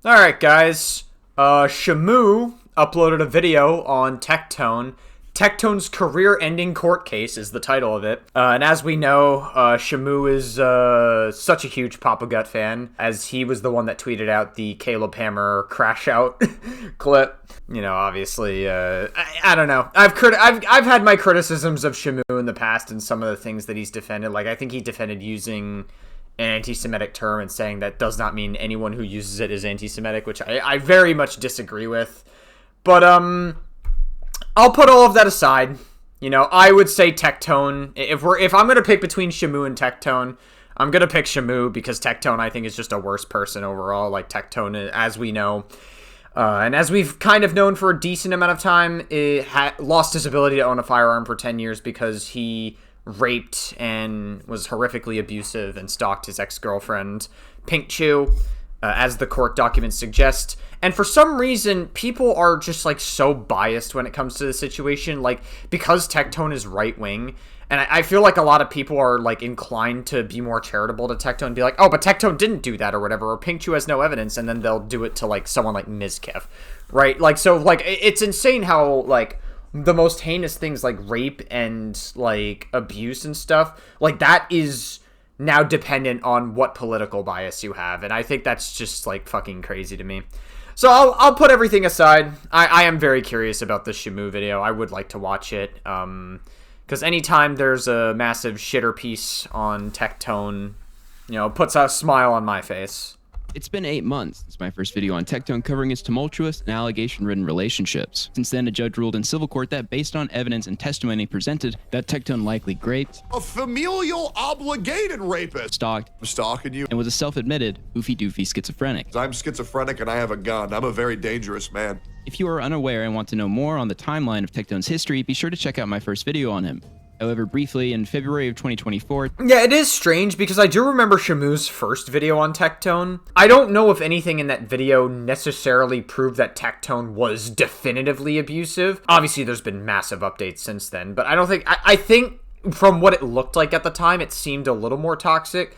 Alright guys, Shimu uploaded a video on Tectone. Tectone's career-ending court case is the title of it. And as we know, Shimu is such a huge Papa Gut fan, as he was the one that tweeted out the Caleb Hammer crash out clip. You know, obviously, I don't know. I've had my criticisms of Shimu in the past and some of the things that he's defended. Like, I think he defended using an anti-Semitic term and saying that does not mean anyone who uses it is anti-Semitic, which I very much disagree with. But, I'll put all of that aside. You know, I would say Tectone. If I'm gonna pick between Shimu and Tectone, I'm gonna pick Shimu because Tectone I think is just a worse person overall. Like Tectone, as we know, and as we've kind of known for a decent amount of time, lost his ability to own a firearm for 10 years because he raped and was horrifically abusive and stalked his ex-girlfriend, Pink Chu, as the court documents suggest. And for some reason, people are just, like, so biased when it comes to the situation. Like, because Tectone is right-wing, and I feel like a lot of people are, like, inclined to be more charitable to Tectone and be like, oh, but Tectone didn't do that or whatever, or Pink Chu has no evidence, and then they'll do it to, like, someone like Mizkif, right? Like, so, like, it's insane how, like, the most heinous things like rape and, like, abuse and stuff, like, that is now dependent on what political bias you have, and I think that's just, like, fucking crazy to me. So I'll put everything aside. I am very curious about the Shimu video. I would like to watch it, because anytime there's a massive shitter piece on Tectone, you know, it puts a smile on my face. It's been 8 months since my first video on Tectone covering his tumultuous and allegation-ridden relationships. Since then, a judge ruled in civil court that based on evidence and testimony presented, that Tectone likely raped, a familial obligated rapist, stalked, I'm stalking you, and was a self-admitted oofy-doofy schizophrenic. I'm schizophrenic and I have a gun. I'm a very dangerous man. If you are unaware and want to know more on the timeline of Tectone's history, be sure to check out my first video on him. However, briefly, in February of 2024... Yeah, it is strange, because I do remember Shimu's first video on Tectone. I don't know if anything in that video necessarily proved that Tectone was definitively abusive. Obviously, there's been massive updates since then, but I don't think... I think, from what it looked like at the time, it seemed a little more toxic.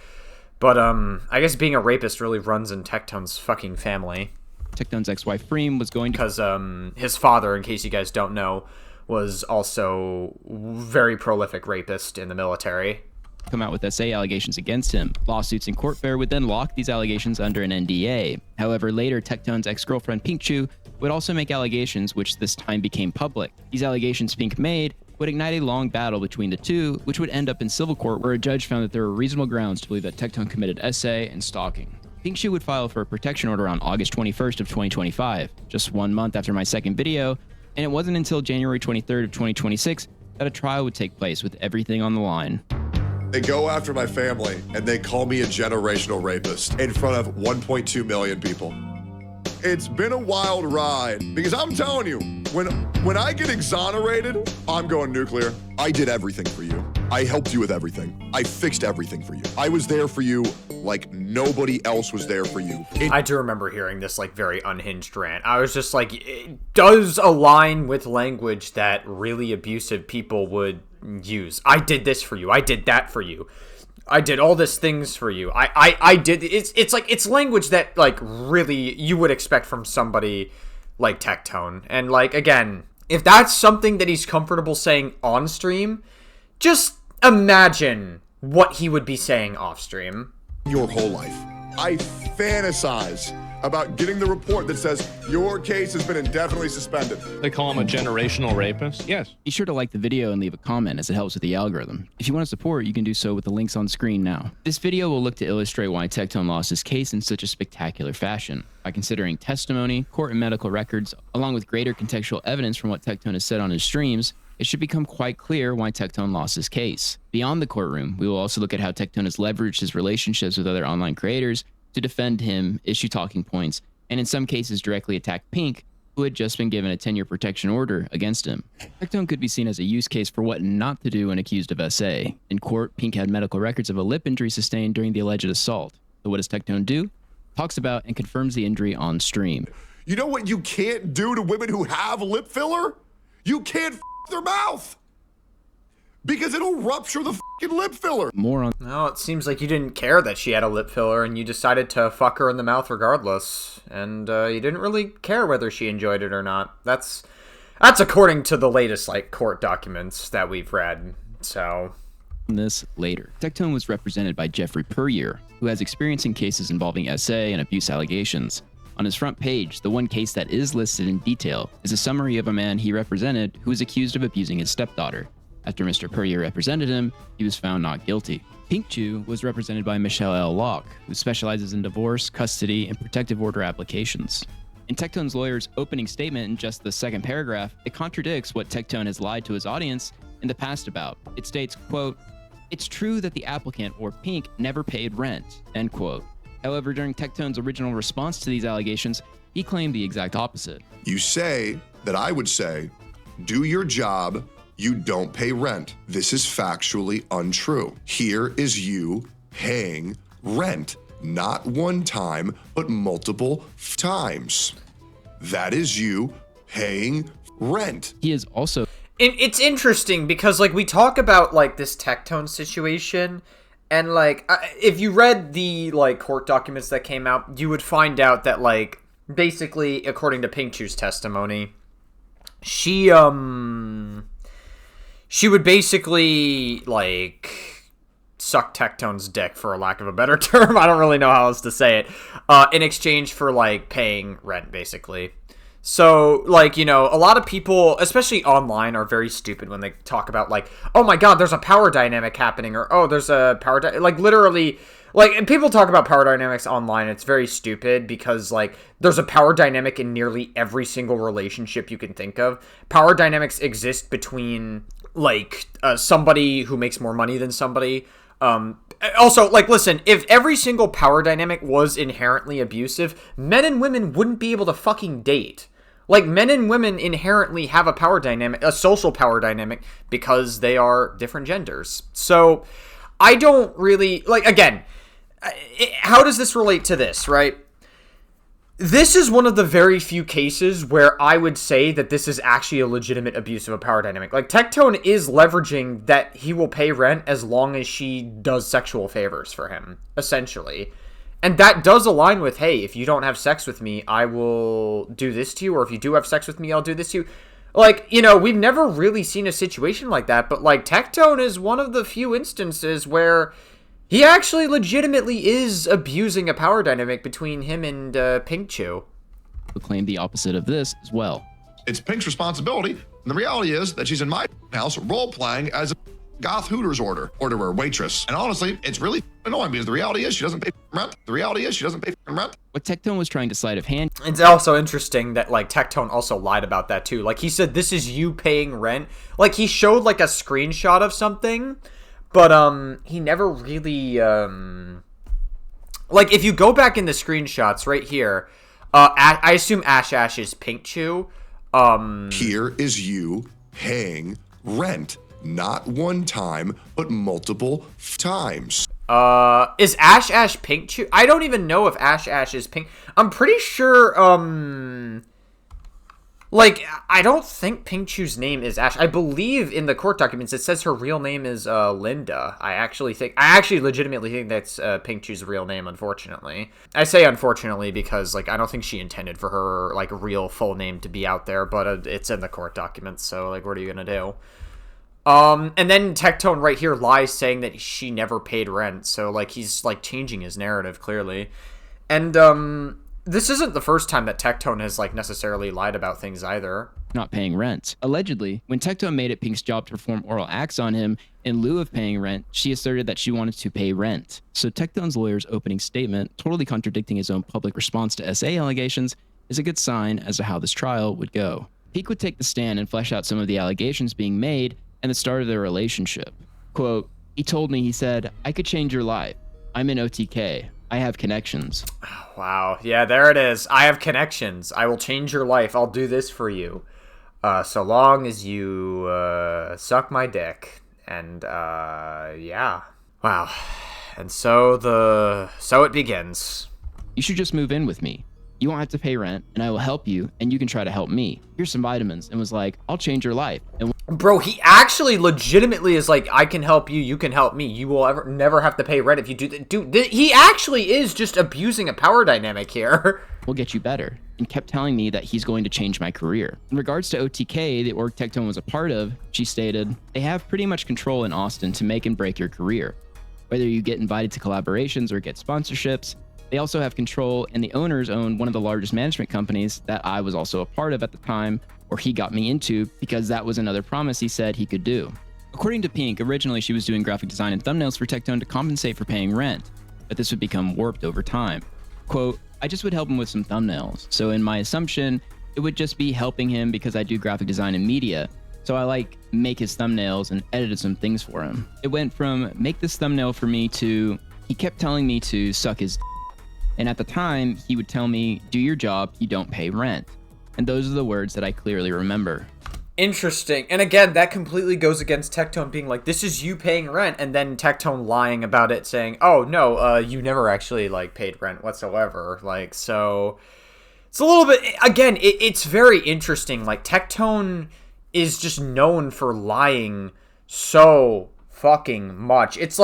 But, I guess being a rapist really runs in Tectone's fucking family. Tectone's ex-wife, Freem, was going to... Because, his father, in case you guys don't know, was also very prolific rapist in the military. Come out with SA allegations against him. Lawsuits in court fair would then lock these allegations under an NDA. However, later, Tectone's ex-girlfriend Pink Chu would also make allegations, which this time became public. These allegations Pink made would ignite a long battle between the two, which would end up in civil court, where a judge found that there were reasonable grounds to believe that Tectone committed SA and stalking. Pink Chu would file for a protection order on August 21st of 2025, just 1 month after my second video, and it wasn't until January 23rd of 2026 that a trial would take place with everything on the line. They go after my family and they call me a generational rapist in front of 1.2 million people. It's been a wild ride, because I'm telling you, when I get exonerated, I'm going nuclear. I did everything for you. I helped you with everything. I fixed everything for you. I was there for you like nobody else was there for you. I do remember hearing this, like, very unhinged rant. I was just like, it does align with language that really abusive people would use. I did this for you. I did that for you. I did all these things for you. I did. It's like, it's language that, like, really you would expect from somebody like Tectone. And, like, again, if that's something that he's comfortable saying on stream, just imagine what he would be saying off stream. Your whole life, I fantasize about getting the report that says your case has been indefinitely suspended. They call him a generational rapist? Yes. Be sure to like the video and leave a comment, as it helps with the algorithm. If you want to support, you can do so with the links on screen now. This video will look to illustrate why Tectone lost his case in such a spectacular fashion, by considering testimony, court and medical records, along with greater contextual evidence from what Tectone has said on his streams. It should become quite clear why Tectone lost his case. Beyond the courtroom, we will also look at how Tectone has leveraged his relationships with other online creators to defend him, issue talking points, and in some cases directly attack Pink, who had just been given a 10-year protection order against him. Tectone could be seen as a use case for what not to do when accused of SA. In court, Pink had medical records of a lip injury sustained during the alleged assault. So what does Tectone do? Talks about and confirms the injury on stream. You know what you can't do to women who have lip filler? You can't their mouth. because it'll rupture the fucking lip filler. More on No, it seems like you didn't care that she had a lip filler and you decided to fuck her in the mouth regardless. And you didn't really care whether she enjoyed it or not. That's according to the latest, like, court documents that we've read. So this later. Tectone was represented by Jeffrey Puryear, who has experience in cases involving SA and abuse allegations. On his front page, the one case that is listed in detail is a summary of a man he represented who was accused of abusing his stepdaughter. After Mr. Puryear represented him, he was found not guilty. Pink Chu was represented by Michelle L. Locke, who specializes in divorce, custody, and protective order applications. In Tectone's lawyer's opening statement in just the second paragraph, it contradicts what Tectone has lied to his audience in the past about. It states, quote, "It's true that the applicant, or Pink, never paid rent," end quote. However, during Tectone's original response to these allegations, he claimed the exact opposite. You say that I would say, do your job, you don't pay rent. This is factually untrue. Here is you paying rent, not one time, but multiple times. That is you paying rent. He is also... It's interesting because, like, we talk about, like, this Tectone situation, and, like, if you read the, like, court documents that came out, you would find out that, like, basically, according to Pink Chu's testimony, she would basically, like, suck Tectone's dick, for a lack of a better term. I don't really know how else to say it, in exchange for, like, paying rent, basically. So, like, you know, a lot of people, especially online, are very stupid when they talk about, like, oh my god, there's a power dynamic happening, or, oh, there's a power like, literally, like, and people talk about power dynamics online, it's very stupid, because, like, there's a power dynamic in nearly every single relationship you can think of. Power dynamics exist between, like, somebody who makes more money than somebody. Also, like, listen, if every single power dynamic was inherently abusive, men and women wouldn't be able to fucking date. Like, men and women inherently have a power dynamic, a social power dynamic, because they are different genders. So, I don't really, like, again, how does this relate to this, right? This is one of the very few cases where I would say that this is actually a legitimate abuse of a power dynamic. Like, Tectone is leveraging that he will pay rent as long as she does sexual favors for him, essentially. And that does align with, hey, if you don't have sex with me, I will do this to you, or if you do have sex with me, I'll do this to you. Like, you know, we've never really seen a situation like that, but, like, Tectone is one of the few instances where he actually legitimately is abusing a power dynamic between him and Pink Chu. Claim the opposite of this as well. It's Pink's responsibility, and the reality is that she's in my house role-playing as a goth Hooters orderer, waitress. And honestly, it's really annoying because the reality is she doesn't pay rent. The reality is she doesn't pay rent. What Tectone was trying to sleight of hand... It's also interesting that, like, Tectone also lied about that, too. Like, he said, this is you paying rent. Like, he showed, like, a screenshot of something, but, he never really, like, if you go back in the screenshots right here, I assume Ash is Pink Chu. Here is you paying rent, not one time, but multiple times. Is Ash Pink Chu? I don't even know if Ash is Pink. I'm pretty sure, like, I don't think Pink Chu's name is Ash. I believe in the court documents it says her real name is Linda. I actually legitimately think that's Pink Chu's real name, unfortunately. I say unfortunately because, like, I don't think she intended for her, like, real full name to be out there, but it's in the court documents, so, like, what are you gonna do? And then Tectone right here lies saying that she never paid rent, so, like, he's, like, changing his narrative, clearly. And, this isn't the first time that Tectone has, like, necessarily lied about things either. Not paying rent. Allegedly, when Tectone made it Pink's job to perform oral acts on him in lieu of paying rent, she asserted that she wanted to pay rent. So Tectone's lawyer's opening statement, totally contradicting his own public response to SA allegations, is a good sign as to how this trial would go. Pink would take the stand and flesh out some of the allegations being made and the start of their relationship. Quote, he told me, he said, I could change your life. I'm in OTK. I have connections. Wow. Yeah, there it is. I have connections. I will change your life. I'll do this for you. So long as you suck my dick. And yeah. Wow. And so it begins. You should just move in with me. You won't have to pay rent, and I will help you, and you can try to help me. Here's some vitamins. And was like, I'll change your life. And Bro, he actually legitimately is like, I can help you, you can help me. You will never have to pay rent if you do that. Dude, he actually is just abusing a power dynamic here. We'll get you better, and kept telling me that he's going to change my career. In regards to OTK, the org Tectone was a part of, she stated, they have pretty much control in Austin to make and break your career. Whether you get invited to collaborations or get sponsorships, they also have control, and the owners own one of the largest management companies that I was also a part of at the time, or he got me into, because that was another promise he said he could do. According to Pink, originally she was doing graphic design and thumbnails for Tectone to compensate for paying rent, but this would become warped over time. Quote, I just would help him with some thumbnails, so in my assumption, it would just be helping him because I do graphic design and media, so I make his thumbnails and edited some things for him. It went from make this thumbnail for me to he kept telling me to suck his and at the time, he would tell me, do your job, you don't pay rent. And those are the words that I clearly remember. Interesting. And again, that completely goes against Tectone being like, this is you paying rent, and then Tectone lying about it, saying, oh, no, you never actually, paid rent whatsoever. So it's a little bit, again, it's very interesting. Tectone is just known for lying so fucking much. It's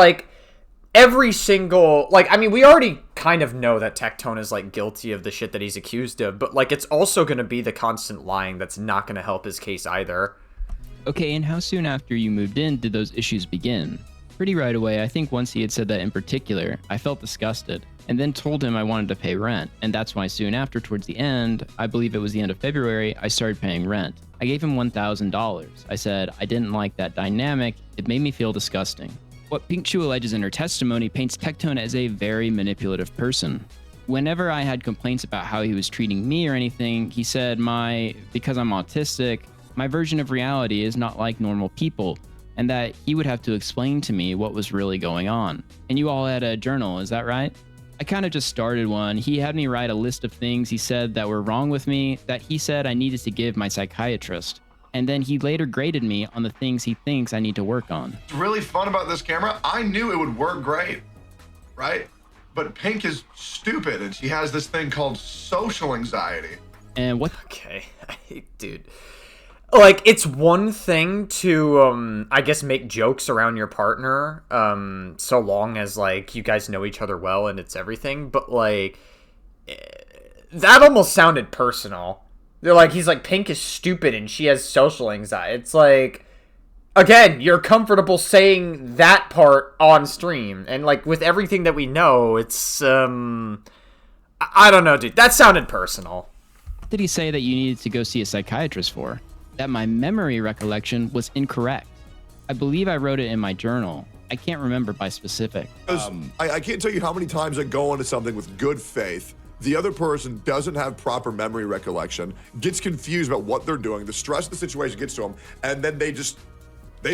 every single, we already kind of know that Tectone is, guilty of the shit that he's accused of, but, it's also going to be the constant lying that's not going to help his case either. Okay, and how soon after you moved in did those issues begin? Pretty right away. I think once he had said that in particular, I felt disgusted, and then told him I wanted to pay rent, and that's why soon after, towards the end, I believe it was the end of February, I started paying rent. I gave him $1,000. I said I didn't like that dynamic, it made me feel disgusting. What Pink Chu alleges in her testimony paints Tectone as a very manipulative person. Whenever I had complaints about how he was treating me or anything, he said because I'm autistic, my version of reality is not like normal people, and that he would have to explain to me what was really going on. And you all had a journal, is that right? I kind of just started one. He had me write a list of things he said that were wrong with me that he said I needed to give my psychiatrist. And then he later graded me on the things he thinks I need to work on. What's really fun about this camera, I knew it would work great, right? But Pink is stupid, and she has this thing called social anxiety. And what? Okay, dude. It's one thing to, I guess, make jokes around your partner, so long as, you guys know each other well and it's everything, but, that almost sounded personal. They're he's Pink is stupid and she has social anxiety. It's again, you're comfortable saying that part on stream. And with everything that we know, it's, I don't know, dude. That sounded personal. What did he say that you needed to go see a psychiatrist for? That my memory recollection was incorrect. I believe I wrote it in my journal. I can't remember by specific. I can't tell you how many times I go into something with good faith. The other person doesn't have proper memory recollection, gets confused about what they're doing, the stress of the situation gets to them, and then they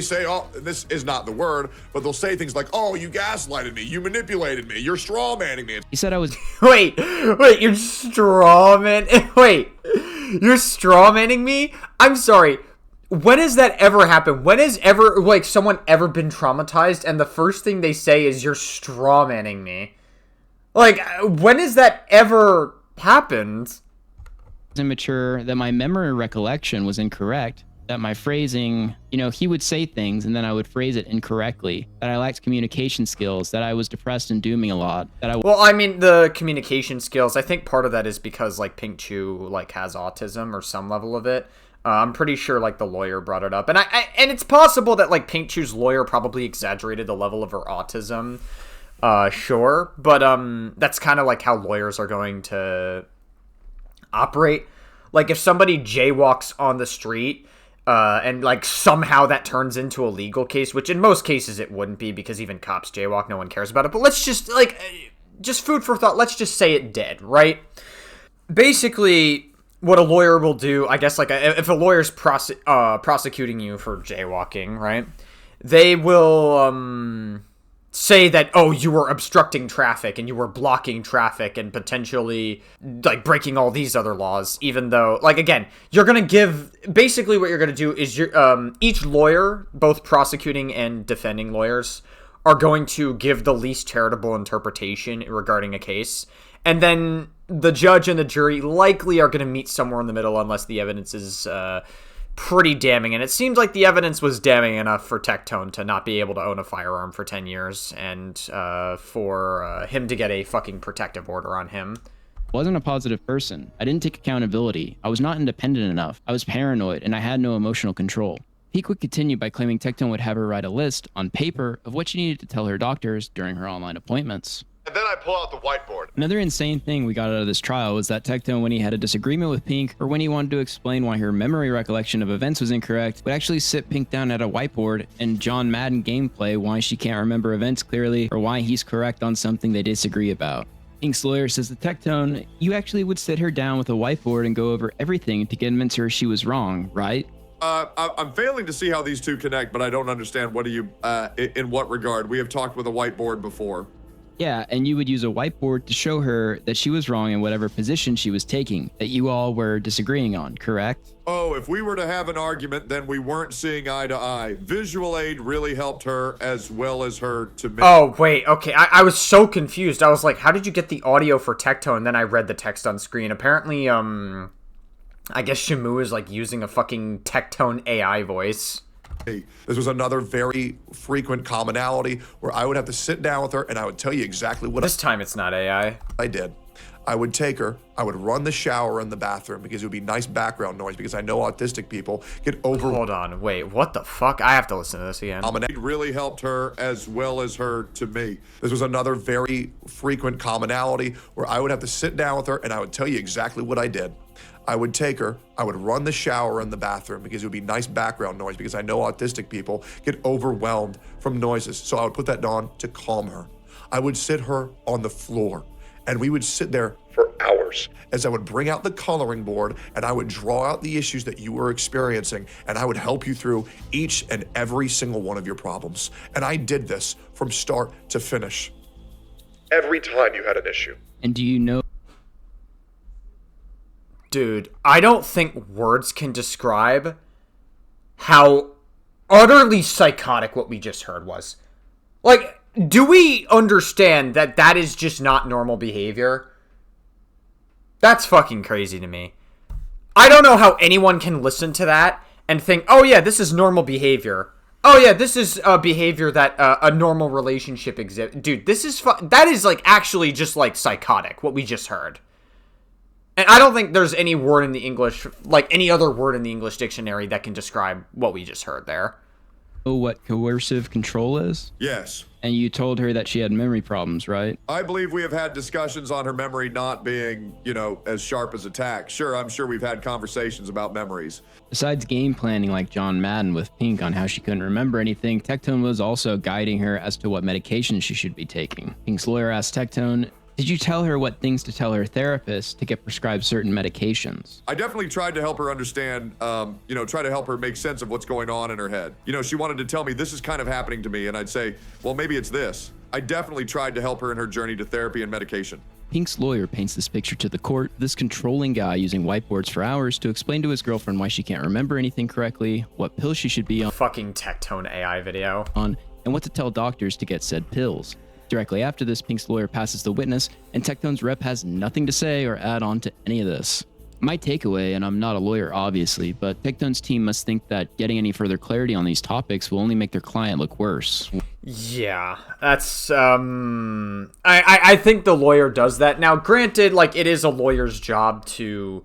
say, oh, this is not the word, but they'll say things like, oh, you gaslighted me, you manipulated me, you're strawmanning me. He said I was... Wait, you're strawmanning me? I'm sorry. When has that ever happened? When has someone ever been traumatized and the first thing they say is you're strawmanning me? When has that ever happened? Immature, that my memory recollection was incorrect, that my phrasing, he would say things and then I would phrase it incorrectly, that I lacked communication skills, that I was depressed and dooming a lot, the communication skills, I think part of that is because, Pink Chu, has autism or some level of it. I'm pretty sure, the lawyer brought it up. And and it's possible that, Pink Chu's lawyer probably exaggerated the level of her autism. Sure, but that's kind of how lawyers are going to operate. If somebody jaywalks on the street, and somehow that turns into a legal case, which in most cases it wouldn't be because even cops jaywalk, no one cares about it. But let's just just food for thought. Let's just say it did, right? Basically, what a lawyer will do, I guess, if a lawyer's prosecuting you for jaywalking, right? They will say that, oh, you were obstructing traffic and you were blocking traffic and potentially breaking all these other laws, even though again, you're going to give, basically what you're going to do is each lawyer, both prosecuting and defending lawyers, are going to give the least charitable interpretation regarding a case. And then the judge and the jury likely are going to meet somewhere in the middle unless the evidence is pretty damning, and it seems like the evidence was damning enough for Tectone to not be able to own a firearm for 10 years, and for him to get a fucking protective order on him. Wasn't a positive person. I didn't take accountability. I was not independent enough. I was paranoid, and I had no emotional control. Peak would continue by claiming Tectone would have her write a list on paper of what she needed to tell her doctors during her online appointments. And then I pull out the whiteboard. Another insane thing we got out of this trial was that Tectone, when he had a disagreement with Pink, or when he wanted to explain why her memory recollection of events was incorrect, would actually sit Pink down at a whiteboard and John Madden gameplay why she can't remember events clearly, or why he's correct on something they disagree about. Pink's lawyer says to Tectone, you actually would sit her down with a whiteboard and go over everything to convince her she was wrong, right? I'm failing to see how these two connect, but I don't understand in what regard. We have talked with a whiteboard before. Yeah, and you would use a whiteboard to show her that she was wrong in whatever position she was taking, that you all were disagreeing on, correct? Oh, if we were to have an argument, then we weren't seeing eye to eye. Visual aid really helped her as well as her to me. Oh, wait, okay, I was so confused. I was like, how did you get the audio for Tectone? And then I read the text on screen. Apparently, I guess shimu is like using a fucking Tectone AI voice. This was another very frequent commonality where I would have to sit down with her and I would tell you exactly what This time it's not AI. I did. I would take her, I would run the shower in the bathroom because it would be nice background noise because I know autistic people get over. Hold on, wait, what the fuck? I have to listen to this again. It really helped her as well as her to me. This was another very frequent commonality where I would have to sit down with her and I would tell you exactly what I did. I would take her, I would run the shower in the bathroom because it would be nice background noise because I know autistic people get overwhelmed from noises. So I would put that on to calm her. I would sit her on the floor and we would sit there for hours as I would bring out the coloring board and I would draw out the issues that you were experiencing and I would help you through each and every single one of your problems. And I did this from start to finish. Every time you had an issue. And do you know? Dude, I don't think words can describe how utterly psychotic what we just heard was. Like, do we understand that that is just not normal behavior? That's fucking crazy to me. I don't know how anyone can listen to that and think, oh yeah, this is normal behavior. Oh yeah, this is a behavior that a normal relationship exhibits. Dude, that is like actually just like psychotic, what we just heard. And I don't think there's any word in the English, like any other word in the English dictionary that can describe what we just heard there. Know what coercive control is? Yes. And you told her that she had memory problems, right? I believe we have had discussions on her memory not being, as sharp as attack. Sure, I'm sure we've had conversations about memories. Besides game planning like John Madden with Pink on how she couldn't remember anything, Tectone was also guiding her as to what medications she should be taking. Pink's lawyer asked Tectone, did you tell her what things to tell her therapist to get prescribed certain medications? I definitely tried to help her understand, try to help her make sense of what's going on in her head. She wanted to tell me this is kind of happening to me, and I'd say, well, maybe it's this. I definitely tried to help her in her journey to therapy and medication. Pink's lawyer paints this picture to the court, this controlling guy using whiteboards for hours to explain to his girlfriend why she can't remember anything correctly, what pills she should be on, fucking Tectone AI video, and what to tell doctors to get said pills. Directly after this, Pink's lawyer passes the witness, and Tectone's rep has nothing to say or add on to any of this. My takeaway, and I'm not a lawyer obviously, but Tectone's team must think that getting any further clarity on these topics will only make their client look worse. Yeah, that's, I think the lawyer does that. Now, granted, like, it is a lawyer's job to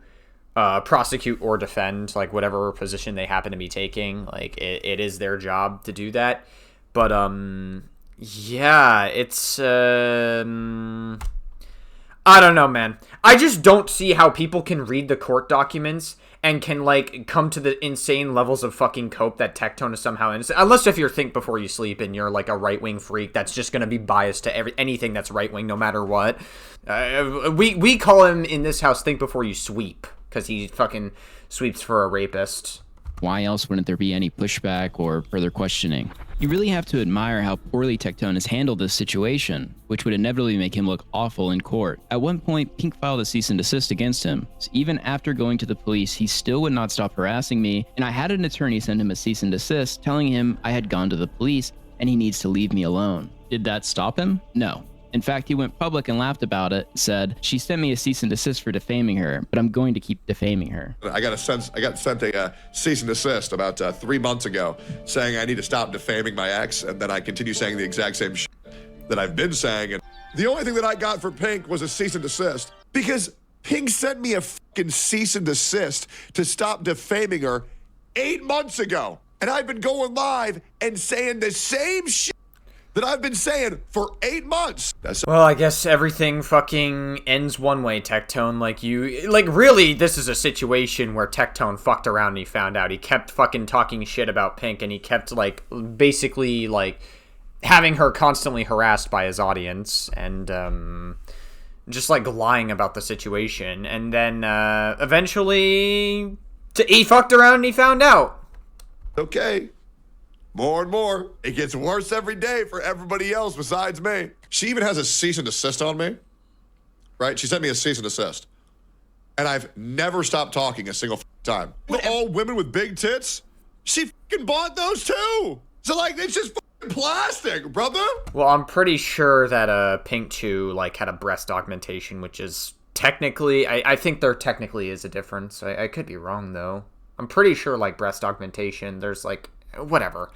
prosecute or defend, like, whatever position they happen to be taking. Like, it is their job to do that. But, yeah, it's, I don't know, man. I just don't see how people can read the court documents and can, like, come to the insane levels of fucking cope that Tectone is somehow innocent. Unless if you're think before you sleep and you're, like, a right-wing freak that's just gonna be biased to anything that's right-wing no matter what. We call him in this house think before you sweep, because he fucking sweeps for a rapist. Why else wouldn't there be any pushback or further questioning? You really have to admire how poorly Tectone has handled this situation, which would inevitably make him look awful in court. At one point, Pink filed a cease and desist against him. So even after going to the police, he still would not stop harassing me, and I had an attorney send him a cease and desist telling him I had gone to the police and he needs to leave me alone. Did that stop him? No. In fact, he went public and laughed about it, said, "She sent me a cease and desist for defaming her, but I'm going to keep defaming her." I got sent a cease and desist about 3 months ago saying I need to stop defaming my ex, and then I continue saying the exact same shit that I've been saying. And the only thing that I got for Pink was a cease and desist because Pink sent me a fucking cease and desist to stop defaming her 8 months ago. And I've been going live and saying the same shit that I've been saying for 8 months. Well, I guess everything fucking ends one way, Tectone. Really, this is a situation where Tectone fucked around and he found out. He kept fucking talking shit about Pink, and he kept, basically, having her constantly harassed by his audience, and, just, lying about the situation. And then, eventually, he fucked around and he found out. Okay. More and more. It gets worse every day for everybody else besides me. She even has a cease and desist on me. Right? She sent me a cease and desist. And I've never stopped talking a single time. All women with big tits, she fucking bought those too. So it's just fucking plastic, brother. Well, I'm pretty sure that Pink Chew had a breast augmentation, which is technically, I think there technically is a difference. I could be wrong though. I'm pretty sure breast augmentation, there's whatever.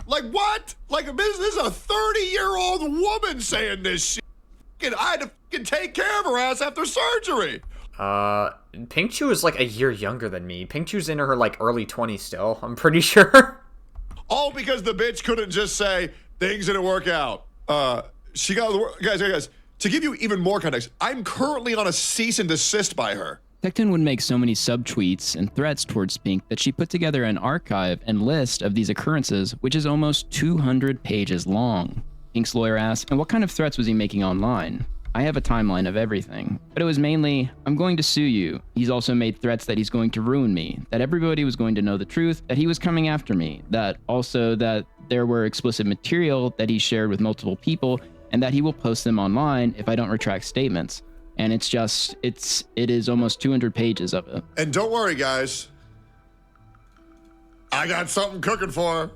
What? This is a 30-year-old woman saying this shit. I had to fucking take care of her ass after surgery. Pink Chew is a year younger than me. Pink Chew's in her early 20s still, I'm pretty sure. All because the bitch couldn't just say things didn't work out. She got guys. To give you even more context, I'm currently on a cease and desist by her. Tectone would make so many subtweets and threats towards Pink that she put together an archive and list of these occurrences, which is almost 200 pages long. Pink's lawyer asked, "And what kind of threats was he making online?" "I have a timeline of everything, but it was mainly, 'I'm going to sue you.' He's also made threats that he's going to ruin me, that everybody was going to know the truth, that he was coming after me, that there were explicit material that he shared with multiple people, and that he will post them online if I don't retract statements." And it is almost 200 pages of it. And don't worry, guys. I got something cooking for her.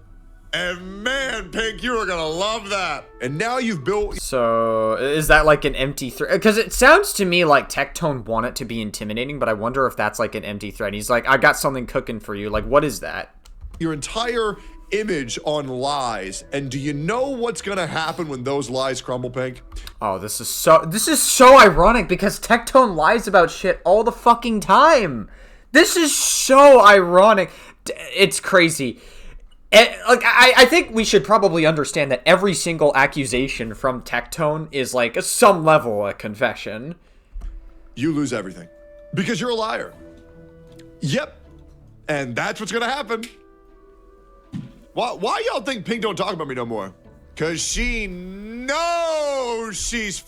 And man, Pink, you are going to love that. And now you've built... So, is that an empty threat? Because it sounds to me like Tectone wanted it to be intimidating, but I wonder if that's an empty threat. He's like, "I got something cooking for you." What is that? Your entire image on lies. And do you know what's going to happen when those lies crumble, Pink? Oh, this is so ironic because Tectone lies about shit all the fucking time. This is so ironic. It's crazy. I think we should probably understand that every single accusation from Tectone is some level of confession. You lose everything because you're a liar. Yep. And that's what's going to happen. Why y'all think Pink don't talk about me no more? Cause she knows she's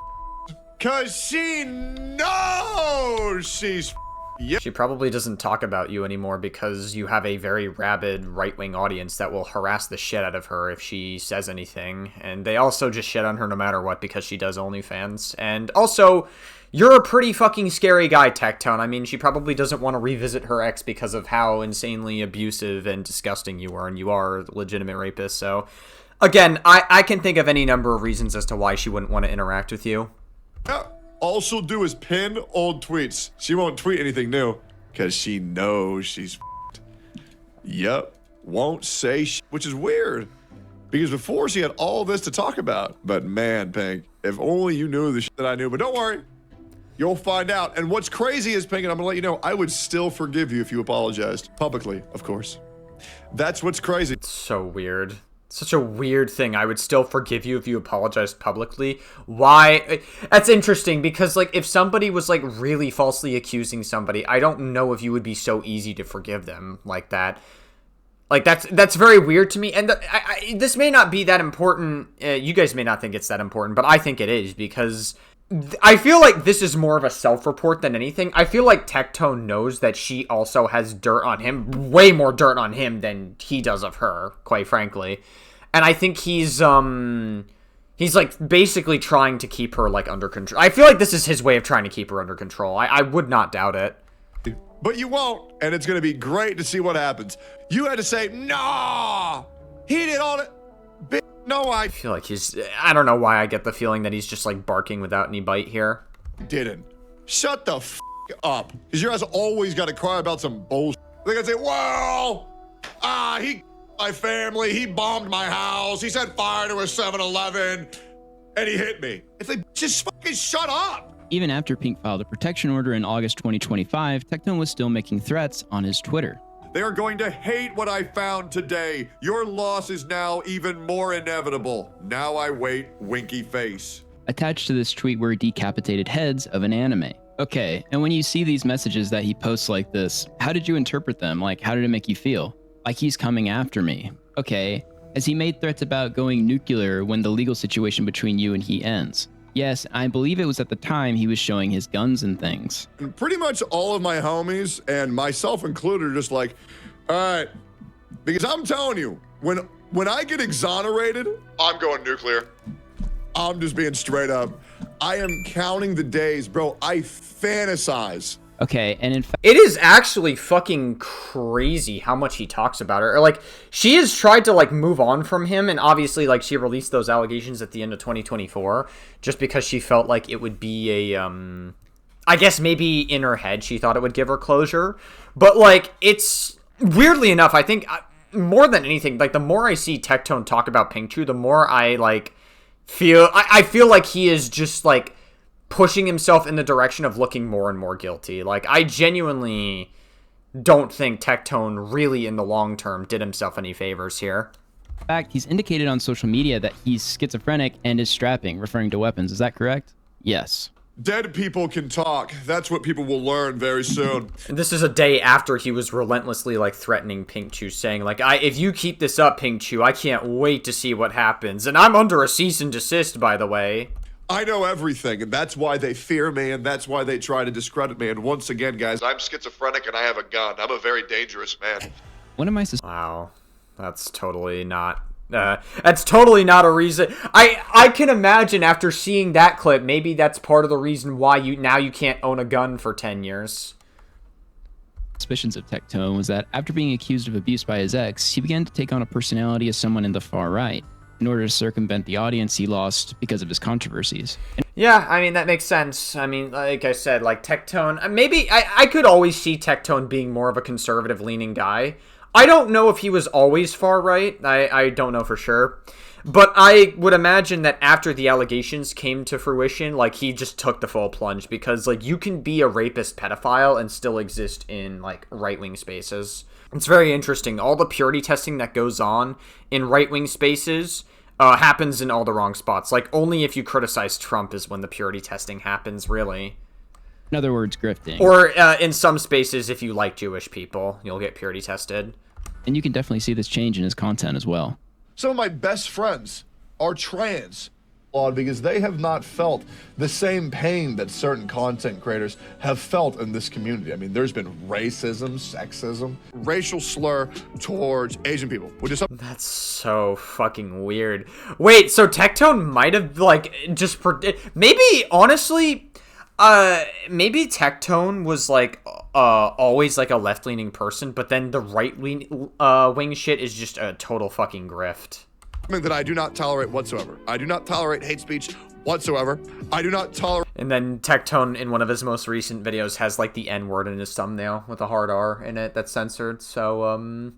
Cause she knows she's Yep. She probably doesn't talk about you anymore because you have a very rabid right-wing audience that will harass the shit out of her if she says anything. And they also just shit on her no matter what because she does OnlyFans. And also, you're a pretty fucking scary guy, Tectone. I mean, she probably doesn't want to revisit her ex because of how insanely abusive and disgusting you were, and you are a legitimate rapist. So, again, I can think of any number of reasons as to why she wouldn't want to interact with you. Yeah. All she'll do is pin old tweets. She won't tweet anything new because she knows she's f***ed. Yep. Won't say which is weird because before she had all this to talk about. But man, Pink, if only you knew the shit that I knew. But don't worry. You'll find out. And what's crazy is, Pink, and I'm going to let you know, I would still forgive you if you apologized. Publicly, of course. That's what's crazy. It's so weird. Such a weird thing. I would still forgive you if you apologized publicly. Why? That's interesting because, if somebody was, really falsely accusing somebody, I don't know if you would be so easy to forgive them like that. That's very weird to me. And this may not be that important. You guys may not think it's that important, but I think it is because I feel like this is more of a self-report than anything. I feel like Tectone knows that she also has dirt on him, way more dirt on him than he does of her, quite frankly. And I think he's basically trying to keep her, under control. I feel like this is his way of trying to keep her under control. I would not doubt it. But you won't, and it's going to be great to see what happens. You had to say, nah, he did all that. No, I feel like I don't know why I get the feeling that he's just like barking without any bite here. didn't. Shut the up. Because your ass always got to cry about some bullshit. They're going to say, well, he my family, he bombed my house, he set fire to a 7-Eleven, and he hit me. It's like, just fucking shut up. Even after Pink filed a protection order in August 2025, Tectone was still making threats on his Twitter. They are going to hate what I found today. Your loss is now even more inevitable. Now I wait, winky face. Attached to this tweet were decapitated heads of an anime. Okay, and when you see these messages that he posts like this, how did you interpret them? Like, how did it make you feel? Like he's coming after me. Okay, has he made threats about going nuclear when the legal situation between you and he ends? Yes, I believe it was at the time he was showing his guns and things. And pretty much all of my homies, and myself included, are just like, all right, because I'm telling you, when I get exonerated, I'm going nuclear. I'm just being straight up. I am counting the days, bro. I fantasize. Okay, and in fact, it is actually fucking crazy how much he talks about her. Or, like, she has tried to, like, move on from him, and obviously, like, she released those allegations at the end of 2024 just because she felt like it would be a, I guess maybe in her head she thought it would give her closure. But, like, it's, weirdly enough, I think, more than anything, like, the more I see Tectone talk about Pinkchu, the more I, like, I feel like he is just, like, pushing himself in the direction of looking more and more guilty. Like, I genuinely don't think Tectone really in the long term did himself any favors here. In fact, he's indicated on social media that he's schizophrenic and is strapping, referring to weapons. Is that correct? Yes. Dead people can talk. That's what people will learn very soon. And this is a day after he was relentlessly, like, threatening Pinkchu, saying, like, if you keep this up, Pinkchu, I can't wait to see what happens. And I'm under a cease and desist, by the way. I know everything, and that's why they fear me, and that's why they try to discredit me. And once again, guys, I'm schizophrenic and I have a gun. I'm a very dangerous man. One of my wow, that's totally not. That's totally not a reason. I can imagine after seeing that clip, maybe that's part of the reason why you can't own a gun for 10 years. Suspicions of Tectone was that after being accused of abuse by his ex, he began to take on a personality as someone in the far right, in order to circumvent the audience he lost because of his controversies. Yeah, I mean, that makes sense. I mean, like I said, like Tectone, maybe I could always see Tectone being more of a conservative-leaning guy. I don't know if he was always far right. I don't know for sure. But I would imagine that after the allegations came to fruition, like, he just took the full plunge because, like, you can be a rapist pedophile and still exist in, like, right-wing spaces. It's very interesting. All the purity testing that goes on in right-wing spaces happens in all the wrong spots. Like, only if you criticize Trump is when the purity testing happens, really. In other words, grifting. Or in some spaces, if you like Jewish people, you'll get purity tested. And you can definitely see this change in his content as well. Some of my best friends are trans. Because they have not felt the same pain that certain content creators have felt in this community. I mean, there's been racism, sexism, racial slur towards Asian people, which is something. That's so fucking weird. Wait, so Tectone might have, like, just maybe, honestly, maybe Tectone was, like, always, like, a left-leaning person, but then the right-wing shit is just a total fucking grift. That I do not tolerate whatsoever. I do not tolerate hate speech whatsoever. I do not tolerate. And then Tectone, in one of his most recent videos, has, like, the N-word in his thumbnail with a hard R in it that's censored. So,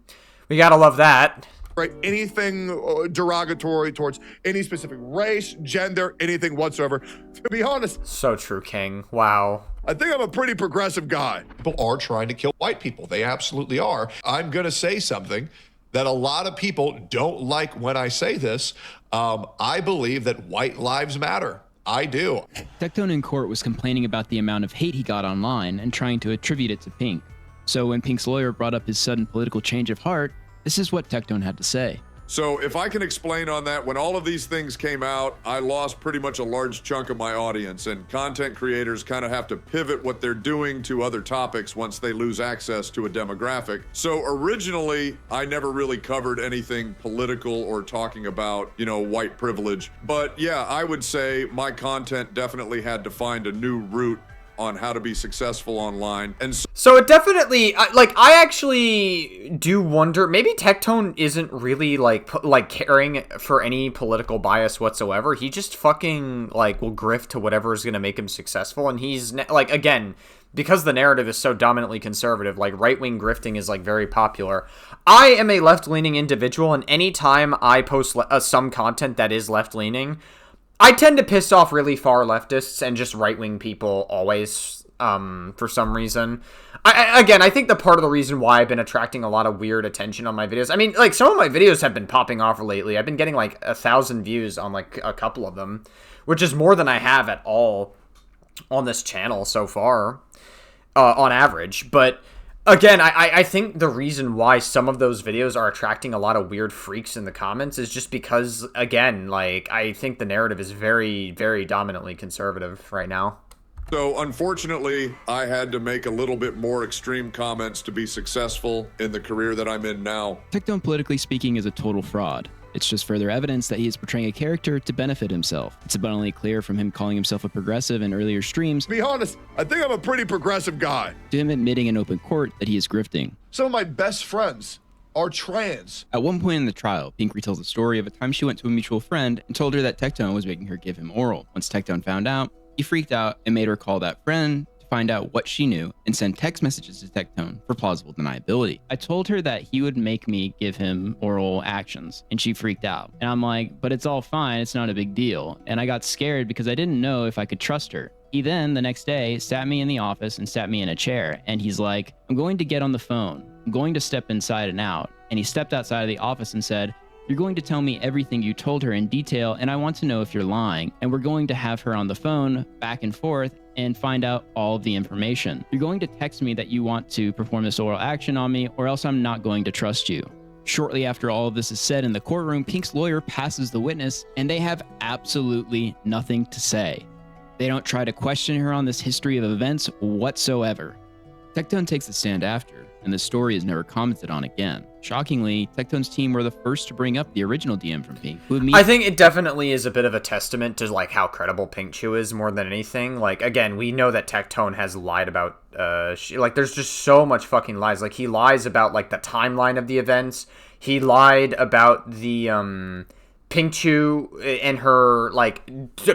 we gotta love that. Right, anything derogatory towards any specific race, gender, anything whatsoever. To be honest. So true, King. Wow. I think I'm a pretty progressive guy. People are trying to kill white people. They absolutely are. I'm gonna say something that a lot of people don't like when I say this. I believe that white lives matter. I do. Tectone in court was complaining about the amount of hate he got online and trying to attribute it to Pink. So when Pink's lawyer brought up his sudden political change of heart, this is what Tectone had to say. So if I can explain on that, when all of these things came out, I lost pretty much a large chunk of my audience, and content creators kind of have to pivot what they're doing to other topics once they lose access to a demographic. So originally, I never really covered anything political or talking about, you know, white privilege. But yeah, I would say my content definitely had to find a new route on how to be successful online. And So it definitely, I actually do wonder, maybe Tectone isn't really, like caring for any political bias whatsoever. He just fucking, like, will grift to whatever is going to make him successful, and he's, like, again, because the narrative is so dominantly conservative, like, right-wing grifting is, like, very popular. I am a left-leaning individual, and anytime I post some content that is left-leaning, I tend to piss off really far leftists and just right-wing people always, for some reason. I think the part of the reason why I've been attracting a lot of weird attention on my videos, I mean, like, some of my videos have been popping off lately. I've been getting, like, 1,000 views on, like, a couple of them, which is more than I have at all on this channel so far, on average. But again, I think the reason why some of those videos are attracting a lot of weird freaks in the comments is just because, again, like, I think the narrative is very, very dominantly conservative right now. so unfortunately, I had to make a little bit more extreme comments to be successful in the career that I'm in now. Tectone, politically speaking, is a total fraud. It's just further evidence that he is portraying a character to benefit himself. It's abundantly clear from him calling himself a progressive in earlier streams, To be honest, I think I'm a pretty progressive guy. to him admitting in open court that he is grifting. Some of my best friends are trans. At one point in the trial, Pink retells the story of a time she went to a mutual friend and told her that Tectone was making her give him oral. Once Tectone found out, he freaked out and made her call that friend to find out what she knew and send text messages to Tectone for plausible deniability. I told her that he would make me give him oral actions, and she freaked out. And I'm like, but it's all fine, it's not a big deal. And I got scared because I didn't know if I could trust her. He then, the next day, sat me in the office and sat me in a chair, and he's like, I'm going to get on the phone. I'm going to step inside and out. And he stepped outside of the office and said, you're going to tell me everything you told her in detail, and I want to know if you're lying. And we're going to have her on the phone back and forth and find out all of the information. You're going to text me that you want to perform this oral action on me, or else I'm not going to trust you. Shortly after all of this is said in the courtroom, Pink's lawyer passes the witness, and they have absolutely nothing to say. They don't try to question her on this history of events whatsoever. Tectone takes the stand after, and the story is never commented on again. Shockingly, Tectone's team were the first to bring up the original DM from Pink. I think it definitely is a bit of a testament to, like, how credible Pink Chew is more than anything. Like, again, we know that Tectone has lied about, there's just so much fucking lies. Like, he lies about, like, the timeline of the events. He lied about the, Pink Chew and her, like,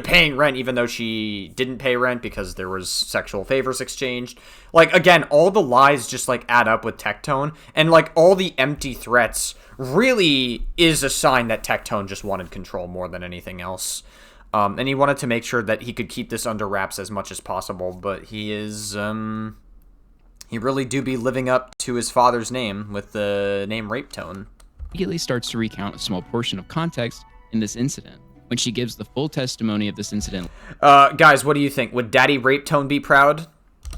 paying rent even though she didn't pay rent because there was sexual favors exchanged. Like, again, all the lies just, like, add up with Tectone, and, like, all the empty threats really is a sign that Tectone just wanted control more than anything else. And he wanted to make sure that he could keep this under wraps as much as possible, but he is, he really do be living up to his father's name with the name Rapetone. Immediately starts to recount a small portion of context in this incident. When she gives the full testimony of this incident guys, what do you think? Would Daddy Rapetone be proud?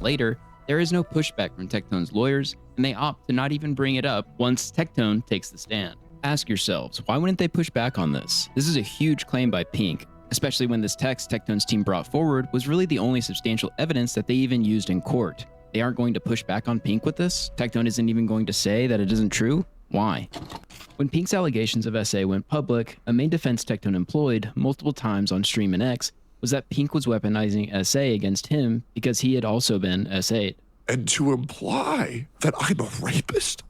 later, there is no pushback from Tectone's lawyers, and they opt to not even bring it up once Tectone takes the stand. Ask yourselves, why wouldn't they push back on this? This is a huge claim by Pink, especially when this text Tectone's team brought forward was really the only substantial evidence that they even used in court. They aren't going to push back on Pink with this? Tectone isn't even going to say that it isn't true? Why? When Pink's allegations of SA went public, a main defense Tectone employed multiple times on stream and X was that Pink was weaponizing SA against him because he had also been SA'd. And to imply that I'm a rapist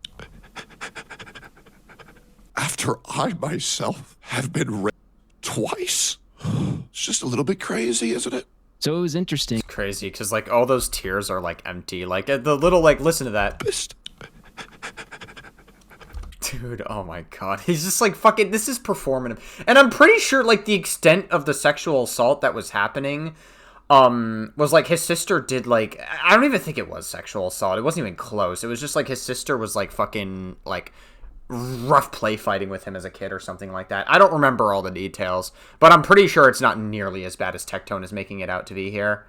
after I myself have been raped twice? It's just a little bit crazy, isn't it? So it was interesting. It's crazy, because, like, all those tears are, like, empty. Like, the little, like, listen to that. Dude, oh my god. He's just like, fucking, this is performative. And I'm pretty sure, like, the extent of the sexual assault that was happening, was, like, his sister did, like, I don't even think it was sexual assault. It wasn't even close. It was just, like, his sister was, like, fucking, like, rough play fighting with him as a kid or something like that. I don't remember all the details, but I'm pretty sure it's not nearly as bad as Tectone is making it out to be here.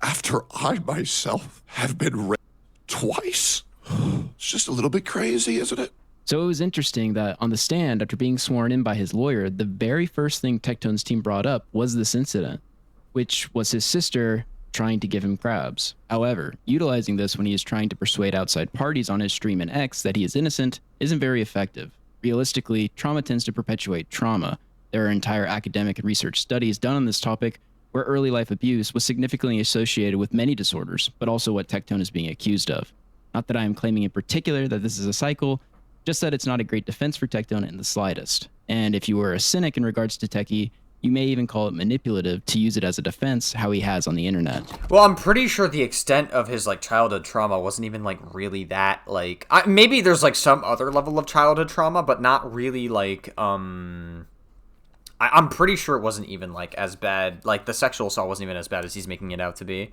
After I myself have been raped twice? It's just a little bit crazy, isn't it? So it was interesting that on the stand, after being sworn in by his lawyer, the very first thing Tectone's team brought up was this incident, which was his sister trying to give him crabs. However, utilizing this when he is trying to persuade outside parties on his stream and X that he is innocent isn't very effective. Realistically, trauma tends to perpetuate trauma. There are entire academic and research studies done on this topic where early life abuse was significantly associated with many disorders, but also what Tectone is being accused of. Not that I am claiming in particular that this is a cycle, just that it's not a great defense for Tectone in the slightest. And if you were a cynic in regards to Techie, you may even call it manipulative to use it as a defense, how he has on the internet. Well, I'm pretty sure the extent of his, like, childhood trauma wasn't even, like, really that, like... maybe there's, like, some other level of childhood trauma, but not really, like, I'm pretty sure it wasn't even, like, as bad. Like, the sexual assault wasn't even as bad as he's making it out to be.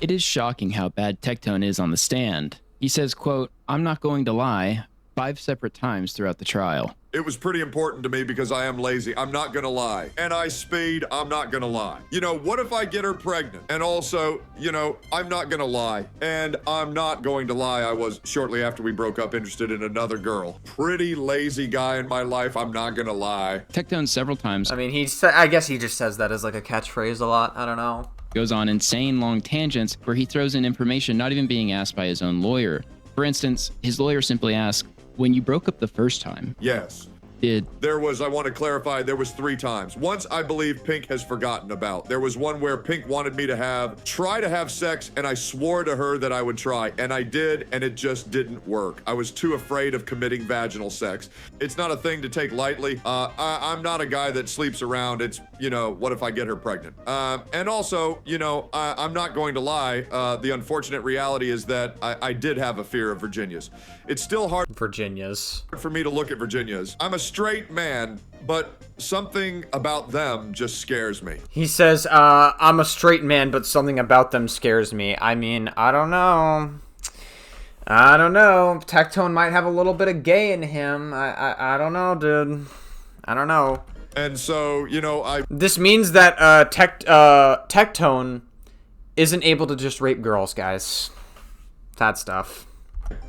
It is shocking how bad Tectone is on the stand. He says, quote, "I'm not going to lie," 5 separate times throughout the trial. It was pretty important to me because I am lazy. I'm not gonna lie. And I speed. I'm not gonna lie. You know, what if I get her pregnant? And also, you know, I'm not gonna lie. And I'm not going to lie. I was, shortly after we broke up, interested in another girl. Pretty lazy guy in my life. I'm not gonna lie. Tectone several times. I mean, I guess he just says that as, like, a catchphrase a lot. I don't know. Goes on insane long tangents where he throws in information not even being asked by his own lawyer. For instance, his lawyer simply asks, "When you broke up the first time, Yes. There was, I want to clarify, there was 3 times. Once I believe Pink has forgotten about. There was one where Pink wanted me to try to have sex, and I swore to her that I would try, and I did, and it just didn't work. I was too afraid of committing vaginal sex. It's not a thing to take lightly. I'm not a guy that sleeps around. It's, you know, what if I get her pregnant? And also, you know, I'm not going to lie. The unfortunate reality is that I did have a fear of Virginias. It's still hard for me to look at Virginias. I'm a straight man, but something about them just scares me." He says, I'm a straight man, but something about them scares me. I mean, I don't know. Tectone might have a little bit of gay in him. I don't know, dude. I don't know. And so, you know, This means that Tectone isn't able to just rape girls, guys. That stuff.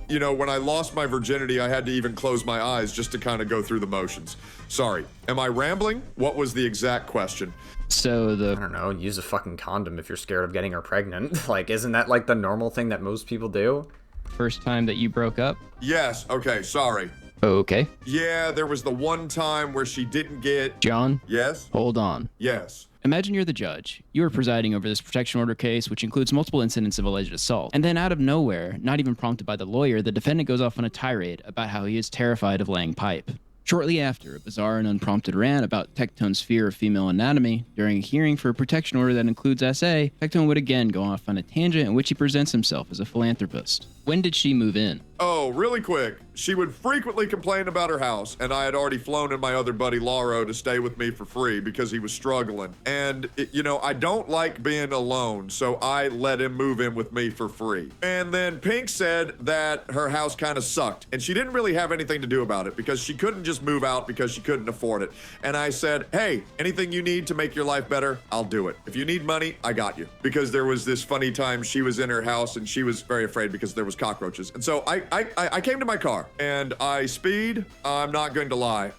You know, when I lost my virginity, I had to even close my eyes just to kind of go through the motions. Sorry. Am I rambling? What was the exact question? So I don't know, use a fucking condom if you're scared of getting her pregnant. Like, isn't that, like, the normal thing that most people do? First time that you broke up? Yes. Okay, sorry. Okay. Yeah, there was the one time where she didn't get... John? Yes? Hold on. Yes. Imagine you're the judge. You are presiding over this protection order case, which includes multiple incidents of alleged assault. And then out of nowhere, not even prompted by the lawyer, the defendant goes off on a tirade about how he is terrified of laying pipe. Shortly after, a bizarre and unprompted rant about Tectone's fear of female anatomy, during a hearing for a protection order that includes SA, Tectone would again go off on a tangent in which he presents himself as a philanthropist. When did she move in? Oh, really quick. She would frequently complain about her house, and I had already flown in my other buddy Lauro to stay with me for free because he was struggling. And, you know, I don't like being alone, so I let him move in with me for free. And then Pink said that her house kind of sucked, and she didn't really have anything to do about it because she couldn't just move out because she couldn't afford it. And I said, hey, anything you need to make your life better, I'll do it. If you need money, I got you. Because there was this funny time she was in her house and she was very afraid because there was cockroaches. And so I came to my car and I speed. I'm not going to lie.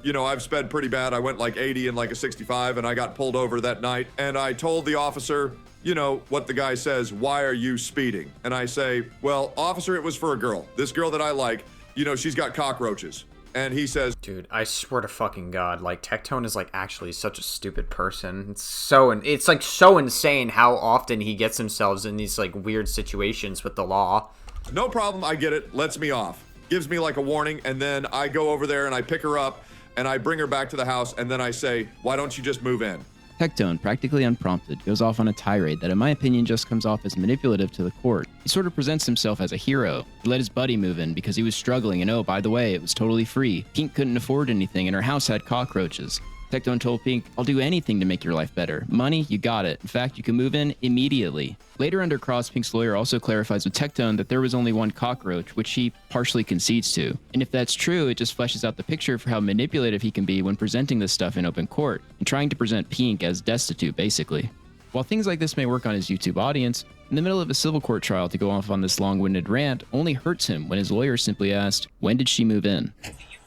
You know, I've sped pretty bad. I went like 80 and like a 65 and I got pulled over that night. And I told the officer, you know, what the guy says, why are you speeding? And I say, well, officer, it was for a girl. This girl that I like, you know, she's got cockroaches. And he says, dude, I swear to fucking God, like, Tectone is, like, actually such a stupid person. It's like, so insane how often he gets himself in these, like, weird situations with the law. No problem, I get it, lets me off. Gives me, like, a warning, and then I go over there and I pick her up, and I bring her back to the house, and then I say, why don't you just move in? Tectone, practically unprompted, goes off on a tirade that in my opinion just comes off as manipulative to the court. He sort of presents himself as a hero. He let his buddy move in because he was struggling, and oh, by the way, it was totally free. Pink couldn't afford anything and her house had cockroaches. Tectone told Pink, I'll do anything to make your life better. Money, you got it. In fact, you can move in immediately. Later under cross, Pink's lawyer also clarifies with Tectone that there was only one cockroach, which he partially concedes to. And if that's true, it just fleshes out the picture for how manipulative he can be when presenting this stuff in open court, and trying to present Pink as destitute, basically. While things like this may work on his YouTube audience, in the middle of a civil court trial to go off on this long-winded rant only hurts him when his lawyer simply asked, when did she move in?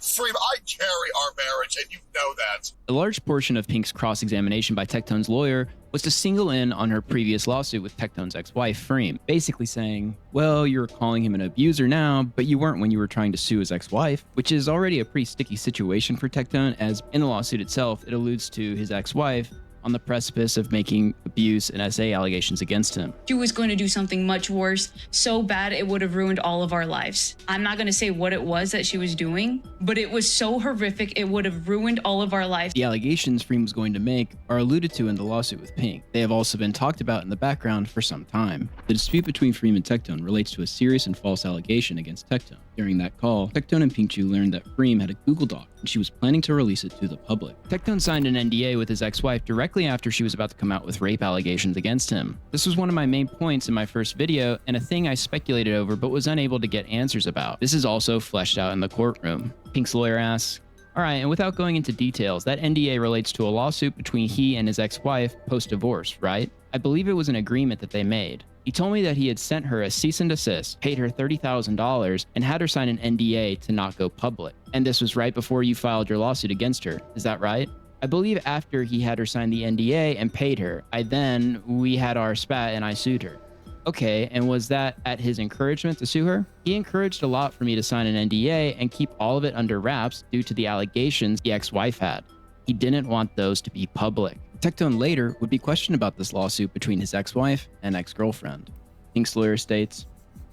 Freem, I carry our marriage, and you know that. A large portion of Pink's cross-examination by Tectone's lawyer was to single in on her previous lawsuit with Tectone's ex-wife, Freem, basically saying, well, you're calling him an abuser now, but you weren't when you were trying to sue his ex-wife, which is already a pretty sticky situation for Tectone, as in the lawsuit itself, it alludes to his ex-wife on the precipice of making abuse and SA allegations against him. She was going to do something much worse, so bad it would have ruined all of our lives. I'm not going to say what it was that she was doing, but it was so horrific it would have ruined all of our lives. The allegations Freem was going to make are alluded to in the lawsuit with Pink. They have also been talked about in the background for some time. The dispute between Freem and Tectone relates to a serious and false allegation against Tectone. During that call, Tectone and Pinkchu learned that Freem had a Google Doc and she was planning to release it to the public. Tectone signed an NDA with his ex-wife directly after she was about to come out with rape allegations against him. This was one of my main points in my first video and a thing I speculated over but was unable to get answers about. This is also fleshed out in the courtroom. Pink's lawyer asks, "Alright, and without going into details, that NDA relates to a lawsuit between he and his ex-wife post-divorce, right? I believe it was an agreement that they made. He told me that he had sent her a cease and desist, paid her $30,000, and had her sign an NDA to not go public. And this was right before you filed your lawsuit against her. Is that right?" I believe after he had her sign the NDA and paid her, we had our spat and I sued her. Okay, and was that at his encouragement to sue her? He encouraged a lot for me to sign an NDA and keep all of it under wraps due to the allegations the ex-wife had. He didn't want those to be public. Tectone later would be questioned about this lawsuit between his ex-wife and ex-girlfriend. Pink's lawyer states,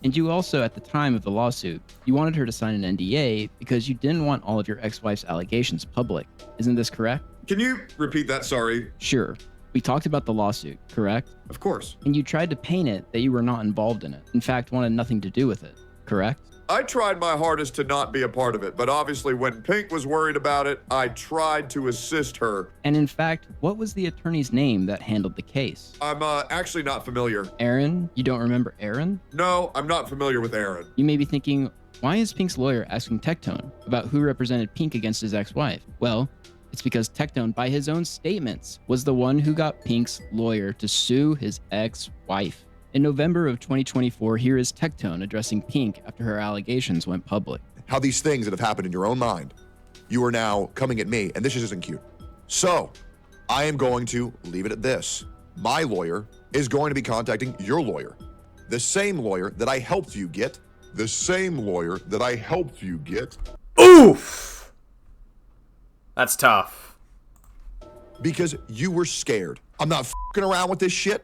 "And you also, at the time of the lawsuit, you wanted her to sign an NDA because you didn't want all of your ex-wife's allegations public. Isn't this correct?" Can you repeat that? Sorry. Sure. We talked about the lawsuit, correct? Of course. And you tried to paint it that you were not involved in it. In fact, wanted nothing to do with it, correct? I tried my hardest to not be a part of it, but obviously when Pink was worried about it, I tried to assist her. And in fact, what was the attorney's name that handled the case? I'm actually not familiar. Aaron? You don't remember Aaron? No, I'm not familiar with Aaron. You may be thinking, why is Pink's lawyer asking Tectone about who represented Pink against his ex-wife? Well, it's because Tectone, by his own statements, was the one who got Pink's lawyer to sue his ex-wife. In November of 2024, here is Tectone addressing Pink after her allegations went public. How these things that have happened in your own mind, you are now coming at me, and this just isn't cute. So, I am going to leave it at this. My lawyer is going to be contacting your lawyer. The same lawyer that I helped you get. The same lawyer that I helped you get. Oof! That's tough. Because you were scared. I'm not f***ing around with this shit.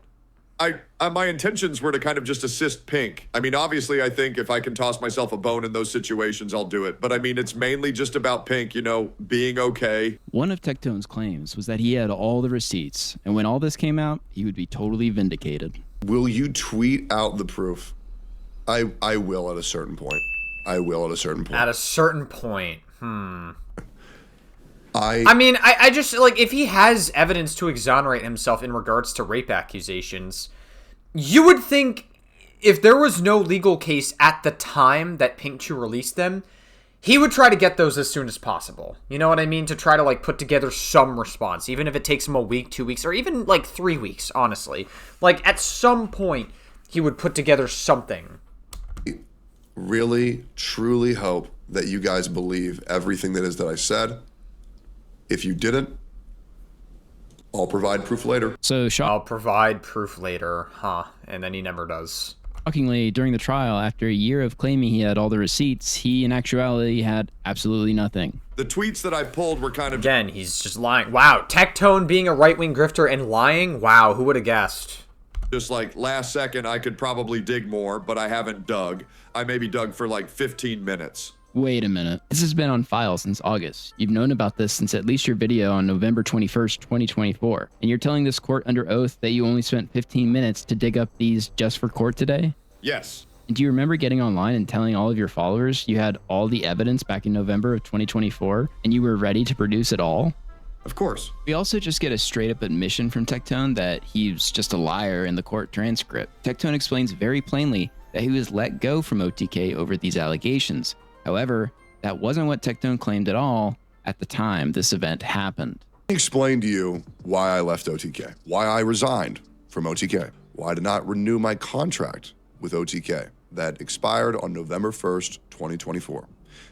My intentions were to kind of just assist Pink. I mean, obviously, I think if I can toss myself a bone in those situations, I'll do it. But I mean, it's mainly just about Pink, you know, being okay. One of Tectone's claims was that he had all the receipts, and when all this came out, he would be totally vindicated. Will you tweet out the proof? I will at a certain point. I will at a certain point. At a certain point. I mean, I just, like, if he has evidence to exonerate himself in regards to rape accusations, you would think if there was no legal case at the time that Pinkchu released them, he would try to get those as soon as possible. You know what I mean? To try to, like, put together some response, even if it takes him a week, 2 weeks, or even, like, 3 weeks, honestly. Like, at some point, he would put together something. Really, truly hope that you guys believe everything that is that I said. If you didn't, I'll provide proof later. So, I'll provide proof later, huh? And then he never does. Shockingly, during the trial, after a year of claiming he had all the receipts, he in actuality had absolutely nothing. The tweets that I pulled were kind of... Again, he's just lying. Wow, Tectone being a right-wing grifter and lying? Wow, who would have guessed? Just like last second, I could probably dig more, but I haven't dug. I maybe dug for like 15 minutes. Wait a minute. This has been on file since August. You've known about this since at least your video on November 21st, 2024. And you're telling this court under oath that you only spent 15 minutes to dig up these just for court today? Yes. And do you remember getting online and telling all of your followers you had all the evidence back in November of 2024 and you were ready to produce it all? Of course. We also just get a straight up admission from Tectone that he's just a liar in the court transcript. Tectone explains very plainly that he was let go from OTK over these allegations. However, that wasn't what Tectone claimed at all at the time this event happened. Let me explain to you why I left OTK, why I resigned from OTK, why I did not renew my contract with OTK that expired on November 1st, 2024.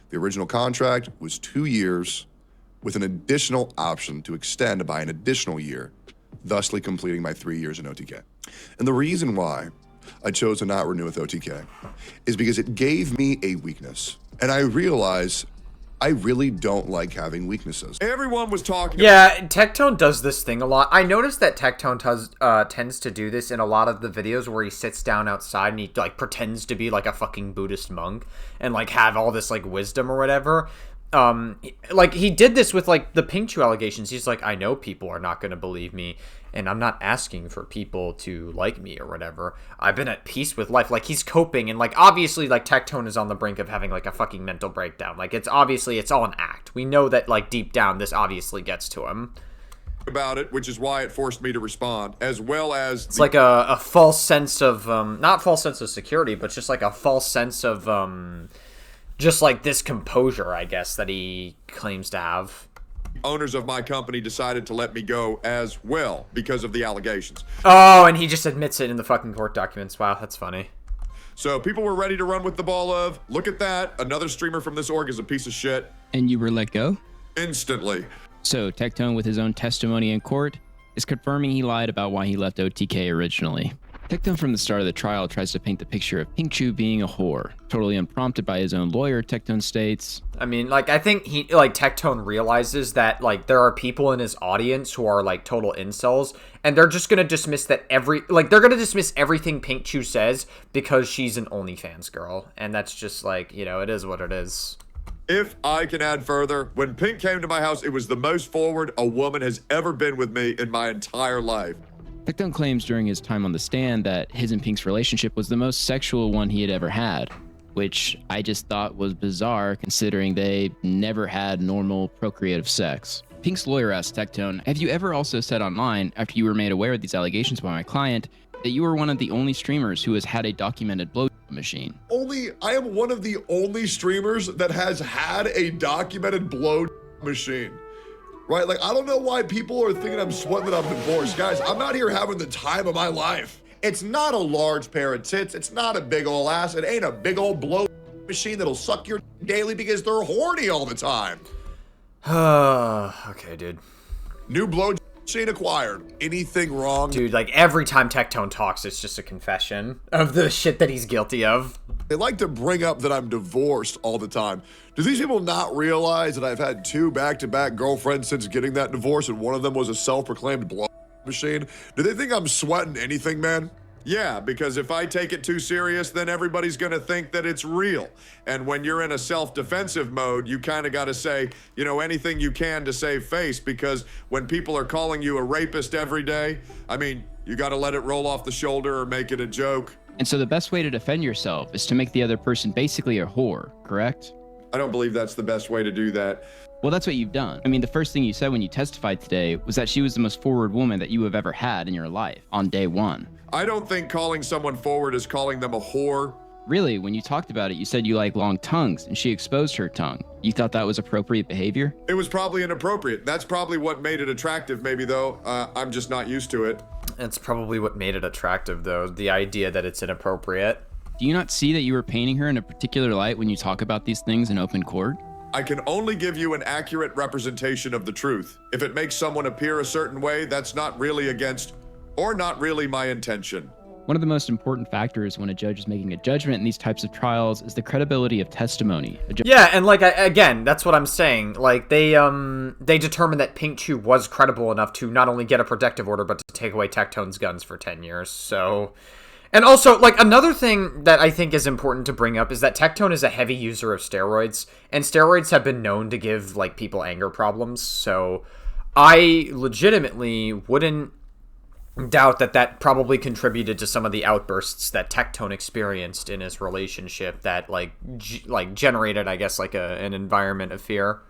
The original contract was 2 years with an additional option to extend by an additional year, thusly completing my 3 years in OTK. And the reason why I chose to not renew with OTK is because it gave me a weakness. And I realize I really don't like having weaknesses. Everyone was talking. Yeah, Tectone does this thing a lot. I noticed that Tectone tends to do this in a lot of the videos where he sits down outside and he like pretends to be like a fucking Buddhist monk and like have all this like wisdom or whatever. Like he did this with like the Pink Chew allegations. He's like, I know people are not going to believe me, and I'm not asking for people to like me or whatever. I've been at peace with life. Like he's coping, and like obviously like Tectone is on the brink of having like a fucking mental breakdown. Like it's obviously it's all an act. We know that like deep down this obviously gets to him about it, which is why it forced me to respond, as well as it's like a false sense of not false sense of security, but just like a false sense of just like this composure, I guess, that he claims to have. Owners of my company decided to let me go as well because of the allegations. Oh, and he just admits it in the fucking court documents. Wow, that's funny. So people were ready to run with the ball of, look at that, another streamer from this org is a piece of shit. And you were let go? Instantly. So Tectone, with his own testimony in court, is confirming he lied about why he left OTK originally. Tectone from the start of the trial tries to paint the picture of Pink Chew being a whore. Totally unprompted by his own lawyer, Tectone states, I mean, like, I think he, like, Tectone realizes that, like, there are people in his audience who are, like, total incels, and they're just gonna dismiss that they're gonna dismiss everything Pink Chew says because she's an OnlyFans girl, and that's just, like, you know, it is what it is. If I can add further, when Pink came to my house, it was the most forward a woman has ever been with me in my entire life. Tectone claims during his time on the stand that his and Pink's relationship was the most sexual one he had ever had, which I just thought was bizarre considering they never had normal procreative sex. Pink's lawyer asked Tectone, have you ever also said online, after you were made aware of these allegations by my client, that you were one of the only streamers who has had a documented blow machine? I am one of the only streamers that has had a documented blow machine. Right? Like, I don't know why people are thinking I'm sweating that I'm divorced. Guys, I'm out here having the time of my life. It's not a large pair of tits. It's not a big old ass. It ain't a big old blow machine that'll suck your daily because they're horny all the time. Okay, dude. New blow machine acquired. Anything wrong? Dude, like, every time Tectone talks, it's just a confession of the shit that he's guilty of. They like to bring up that I'm divorced all the time. Do these people not realize that I've had 2 back-to-back girlfriends since getting that divorce, and one of them was a self-proclaimed blow machine? Do they think I'm sweating anything, man? Yeah, because if I take it too serious, then everybody's gonna think that it's real. And when you're in a self-defensive mode, you kind of gotta say, you know, anything you can to save face, because when people are calling you a rapist every day, I mean, you gotta let it roll off the shoulder or make it a joke. And so the best way to defend yourself is to make the other person basically a whore, correct? I don't believe that's the best way to do that. Well, that's what you've done. I mean, the first thing you said when you testified today was that she was the most forward woman that you have ever had in your life on day one. I don't think calling someone forward is calling them a whore. Really, when you talked about it, you said you like long tongues, and she exposed her tongue. You thought that was appropriate behavior? It was probably inappropriate. That's probably what made it attractive, maybe, though. I'm just not used to it. That's probably what made it attractive, though, the idea that it's inappropriate. Do you not see that you were painting her in a particular light when you talk about these things in open court? I can only give you an accurate representation of the truth. If it makes someone appear a certain way, that's not really against, or not really my intention. One of the most important factors when a judge is making a judgment in these types of trials is the credibility of testimony. Yeah, and like, again, that's what I'm saying. Like, they determined that Pink Chew was credible enough to not only get a protective order, but to take away Tectone's guns for 10 years, so... And also, like, another thing that I think is important to bring up is that Tectone is a heavy user of steroids, and steroids have been known to give, like, people anger problems, so I legitimately wouldn't doubt that that probably contributed to some of the outbursts that Tectone experienced in his relationship that, like, generated, I guess, like, an environment of fear.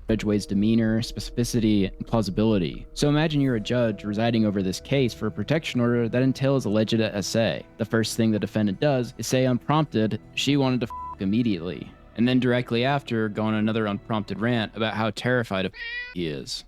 Judge weighs demeanor, specificity, and plausibility. So imagine you're a judge residing over this case for a protection order that entails alleged SA. The first thing the defendant does is say unprompted, she wanted to f*** immediately, and then directly after go on another unprompted rant about how terrified of he is.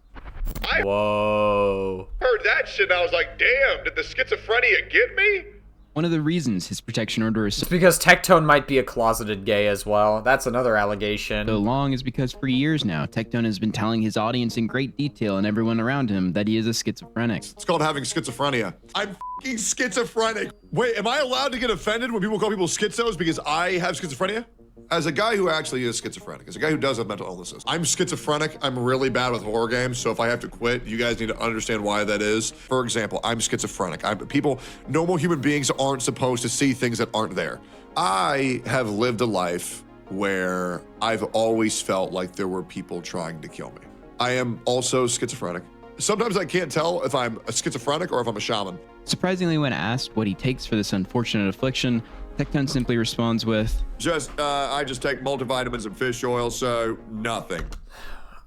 Whoa. Heard that shit and I was like, damn, did the schizophrenia get me? One of the reasons his protection order is It's because Tectone might be a closeted gay as well. That's another allegation. so long is because for years now, Tectone has been telling his audience in great detail and everyone around him that he is a schizophrenic. It's called having schizophrenia. I'm schizophrenic. Wait, am I allowed to get offended when people call people schizos because I have schizophrenia? As a guy who actually is schizophrenic, as a guy who does have mental illnesses, I'm schizophrenic. I'm really bad with horror games, so if I have to quit, you guys need to understand why that is. For example, I'm schizophrenic. Normal human beings aren't supposed to see things that aren't there. I have lived a life where I've always felt like there were people trying to kill me. I am also schizophrenic. Sometimes I can't tell if I'm a schizophrenic or if I'm a shaman. Surprisingly, when asked what he takes for this unfortunate affliction, Tectone simply responds with, I just take multivitamins and fish oil, so nothing.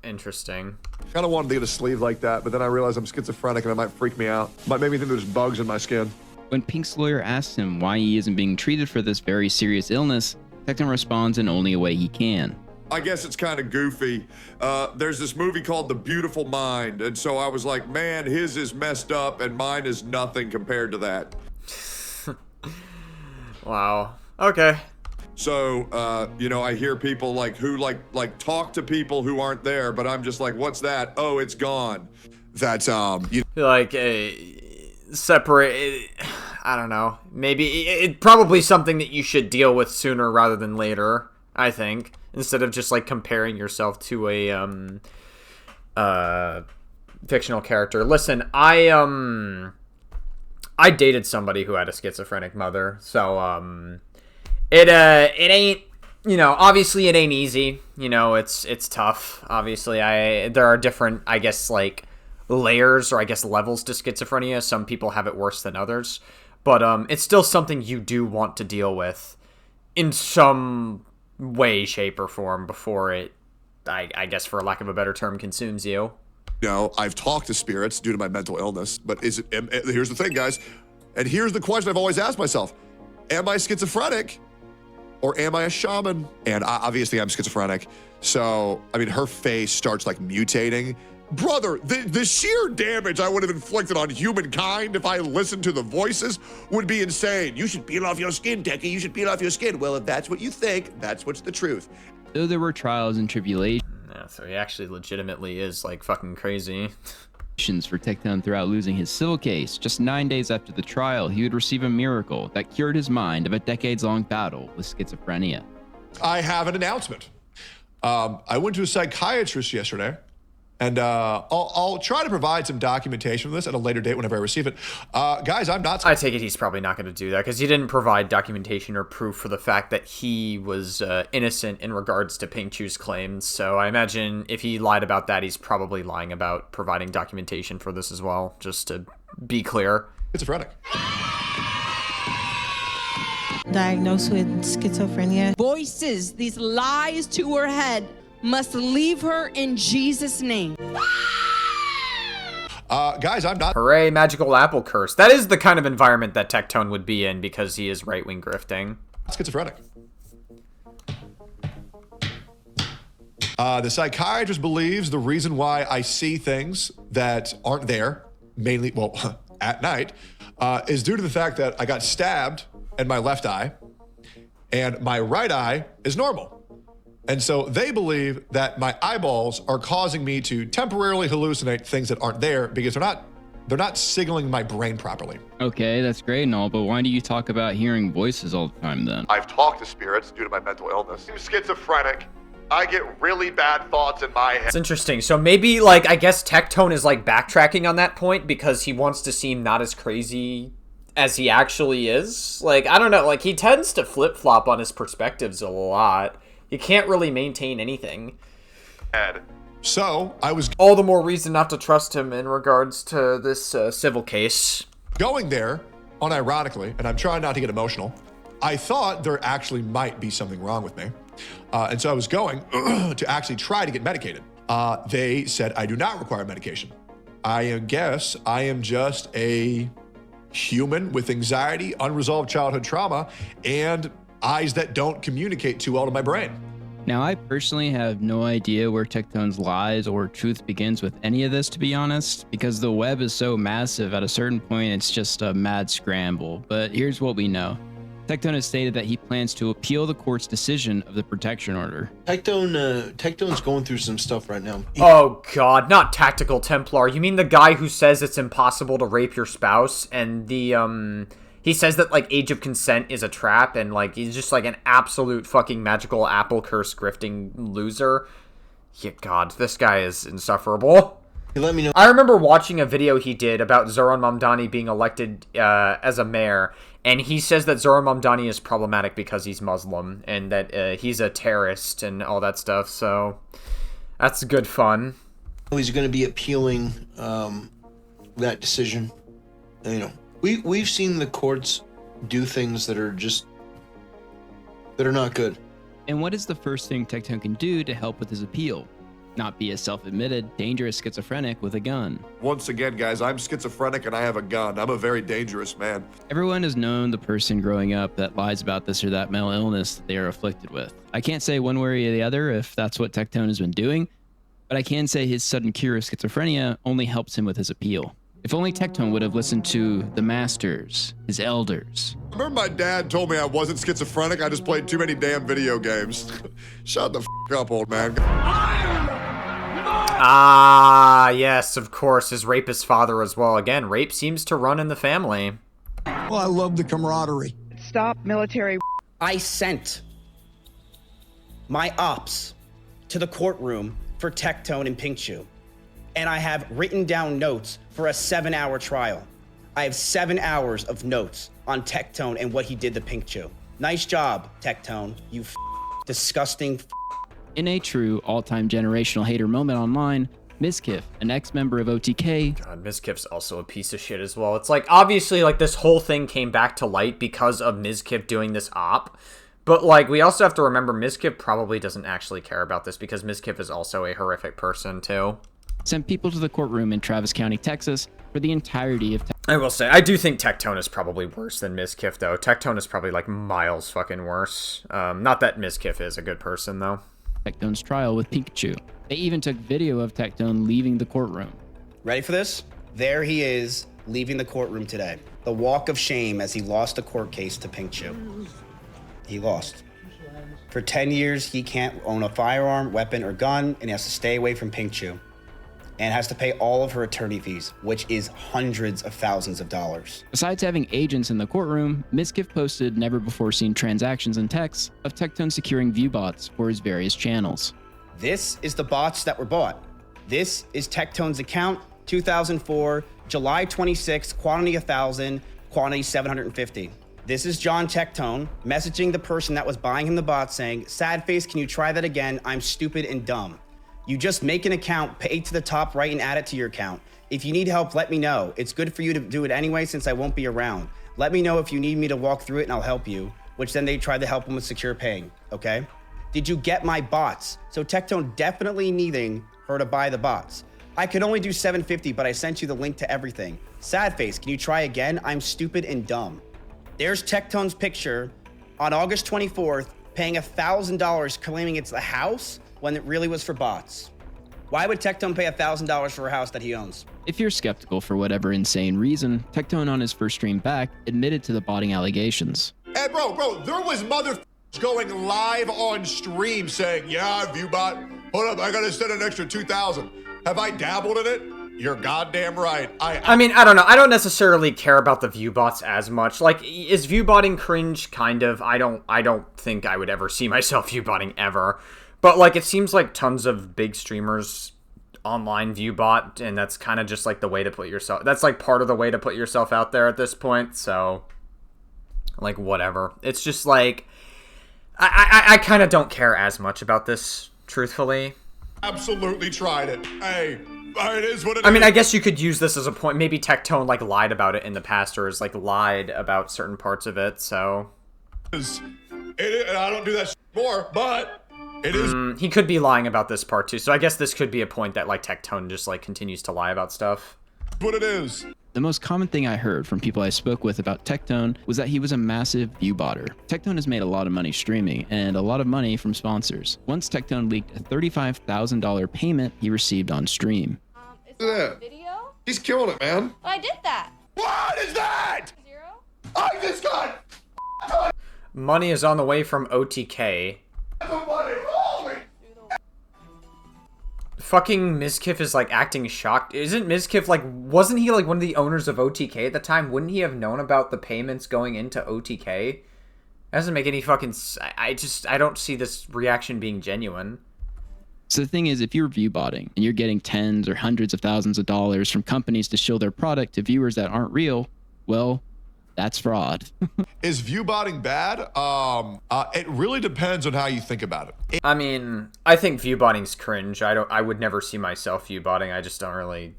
Interesting. Kind of wanted to get a sleeve like that, but then I realized I'm schizophrenic and it might freak me out. Might make me think there's bugs in my skin. When Pink's lawyer asks him why he isn't being treated for this very serious illness, Tectone responds in only a way he can. I guess it's kind of goofy. There's this movie called The Beautiful Mind, and so I was like, man, his is messed up and mine is nothing compared to that. Wow. Okay. So, I hear people who talk to people who aren't there, but I'm just like, what's that? Oh, it's gone. That's, Like, separate, I don't know. Maybe, it's probably something that you should deal with sooner rather than later, I think. Instead of just, like, comparing yourself to a, fictional character. Listen, I dated somebody who had a schizophrenic mother, so, it ain't, obviously it ain't easy, it's tough, obviously. There are different, I guess, like, layers or I guess levels to schizophrenia. Some people have it worse than others, but, it's still something you do want to deal with in some way, shape, or form before it, I guess for lack of a better term, consumes you. I've talked to spirits due to my mental illness, but here's the thing, guys, and here's the question I've always asked myself. Am I schizophrenic or am I a shaman? And obviously I'm schizophrenic. So, her face starts like mutating. Brother, the sheer damage I would have inflicted on humankind if I listened to the voices would be insane. You should peel off your skin, Techie. You should peel off your skin. Well, if that's what you think, that's what's the truth. Though there were trials and tribulations So he actually legitimately is like fucking crazy. For Tectone throughout losing his civil case, just 9 days after the trial, he would receive a miracle that cured his mind of a decades-long battle with schizophrenia. I have an announcement. I went to a psychiatrist yesterday, and I'll try to provide some documentation of this at a later date whenever I receive it. Guys, I'm not... I take it he's probably not going to do that because he didn't provide documentation or proof for the fact that he was innocent in regards to Pink Chu's claims. So I imagine if he lied about that, he's probably lying about providing documentation for this as well, just to be clear. Schizophrenic. Diagnosed with schizophrenia. Voices, these lies to her head, must leave her in Jesus' name. Guys, I'm not... Hooray, magical apple curse. That is the kind of environment that Tectone would be in because he is right-wing grifting. Schizophrenic. The psychiatrist believes the reason why I see things that aren't there, mainly, well, at night, is due to the fact that I got stabbed in my left eye and my right eye is normal. And so they believe that my eyeballs are causing me to temporarily hallucinate things that aren't there because they're not signaling my brain properly. Okay, that's great and all, but why do you talk about hearing voices all the time then? I've talked to spirits due to my mental illness. I'm schizophrenic. I get really bad thoughts in my head. It's interesting. So maybe, like, I guess Tectone is, like, backtracking on that point because he wants to seem not as crazy as he actually is. Like, I don't know. Like, he tends to flip-flop on his perspectives a lot. He can't really maintain anything. So, I was all the more reason not to trust him in regards to this civil case. Going there, unironically, and I'm trying not to get emotional, I thought there actually might be something wrong with me. And so I was going to actually try to get medicated. They said I do not require medication. I guess I am just a human with anxiety, unresolved childhood trauma, and eyes that don't communicate too well to my brain. Now, I personally have no idea where Tectone's lies or truth begins with any of this, to be honest, because the web is so massive, at a certain point, it's just a mad scramble. But here's what we know. Tectone has stated that he plans to appeal the court's decision of the protection order. Tectone's going through some stuff right now. Oh god, not Tactical Templar. You mean the guy who says it's impossible to rape your spouse, and the, he says that, like, age of consent is a trap, and, like, he's just, like, an absolute fucking magical apple curse grifting loser. Yeah, god, this guy is insufferable. Let me know. I remember watching a video he did about Zoran Mamdani being elected as a mayor, and he says that Zoran Mamdani is problematic because he's Muslim, and that he's a terrorist and all that stuff, so that's good fun. He's going to be appealing that decision. You know, we've seen the courts do things that are not good. And what is the first thing Tectone can do to help with his appeal? Not be a self-admitted, dangerous schizophrenic with a gun. Once again, guys, I'm schizophrenic and I have a gun. I'm a very dangerous man. Everyone has known the person growing up that lies about this or that mental illness that they are afflicted with. I can't say one way or the other if that's what Tectone has been doing, but I can say his sudden cure of schizophrenia only helps him with his appeal. If only Tectone would have listened to the masters, his elders. I remember my dad told me I wasn't schizophrenic, I just played too many damn video games. Shut the f up, old man. Ah, yes, of course, his rapist father as well. Again, rape seems to run in the family. Well, I love the camaraderie. Stop military. I sent my ops to the courtroom for Tectone and Pink Shoe, and I have written down notes for a 7-hour trial. I have 7 hours of notes on Tectone and what he did to Pink Shoe. Nice job, Tectone, you disgusting. In a true all-time generational hater moment online, Mizkif, an ex-member of OTK... God, Mizkif's also a piece of shit as well. It's like, obviously, like, this whole thing came back to light because of Mizkif doing this op. But, like, we also have to remember Mizkif probably doesn't actually care about this because Mizkif is also a horrific person, too. Sent people to the courtroom in Travis County, Texas, for the entirety of... I will say, I do think Tectone is probably worse than Mizkif, though. Tectone is probably, like, miles fucking worse. Not that Mizkif is a good person, though. Tectone's trial with Pikachu. They even took video of Tectone leaving the courtroom. Ready for this? There he is, leaving the courtroom today. The walk of shame as he lost a court case to Pink Shoe. He lost. For 10 years, he can't own a firearm, weapon, or gun, and he has to stay away from Pink Shoe. And has to pay all of her attorney fees, which is hundreds of thousands of dollars. Besides having agents in the courtroom, Mizkif posted never-before-seen transactions and texts of Tectone securing view bots for his various channels. This is the bots that were bought. This is Tectone's account, 2004, July 26, quantity 1,000, quantity 750. This is John Tectone messaging the person that was buying him the bot saying, "Sad face, can you try that again? I'm stupid and dumb. You just make an account, pay to the top right and add it to your account. If you need help, let me know. It's good for you to do it anyway since I won't be around. Let me know if you need me to walk through it and I'll help you," which then they tried to help him with secure paying, okay? Did you get my bots? So Tectone definitely needing her to buy the bots. I could only do 750, but I sent you the link to everything. Sad face, can you try again? I'm stupid and dumb. There's Tectone's picture on August 24th, paying $1,000 claiming it's the house when it really was for bots. Why would Tectone pay $1,000 for a house that he owns? If you're skeptical for whatever insane reason, Tectone on his first stream back admitted to the botting allegations. Hey, bro, there was going live on stream saying, yeah, ViewBot, hold up, I gotta send an extra 2,000. Have I dabbled in it? You're goddamn right. I mean, I don't know. I don't necessarily care about the viewbots as much. Like, is viewbotting cringe? Kind of. I don't think I would ever see myself viewbotting ever. But, like, it seems like tons of big streamers online viewbot, and that's kind of just, like, the way to put yourself... That's, like, part of the way to put yourself out there at this point, so... Like, whatever. It's just, like... I kind of don't care as much about this, truthfully. Absolutely tried it. Hey, it is what it is. I mean, I guess you could use this as a point. Maybe Tectone, like, lied about it in the past, or has, like, lied about certain parts of it, so... I don't do that shit more, but... It is. He could be lying about this part too, so I guess this could be a point that, like, Tectone just, like, continues to lie about stuff. What it is. The most common thing I heard from people I spoke with about Tectone was that he was a massive viewbotter. Tectone has made a lot of money streaming, and a lot of money from sponsors. Once Tectone leaked a $35,000 payment he received on stream. Is that video? He's killing it, man. I did that. What is that? 0? I just got... Money is on the way from OTK. Fucking Mizkif is like acting shocked. Isn't Mizkif like, wasn't he like one of the owners of OTK at the time? Wouldn't he have known about the payments going into OTK? That doesn't make any fucking... I don't see this reaction being genuine. So the thing is, if you're view botting and you're getting tens or hundreds of thousands of dollars from companies to show their product to viewers that aren't real, well, that's fraud. Is view botting bad? It really depends on how you think about it. I mean, I think view botting's cringe. I would never see myself view botting. I just don't really...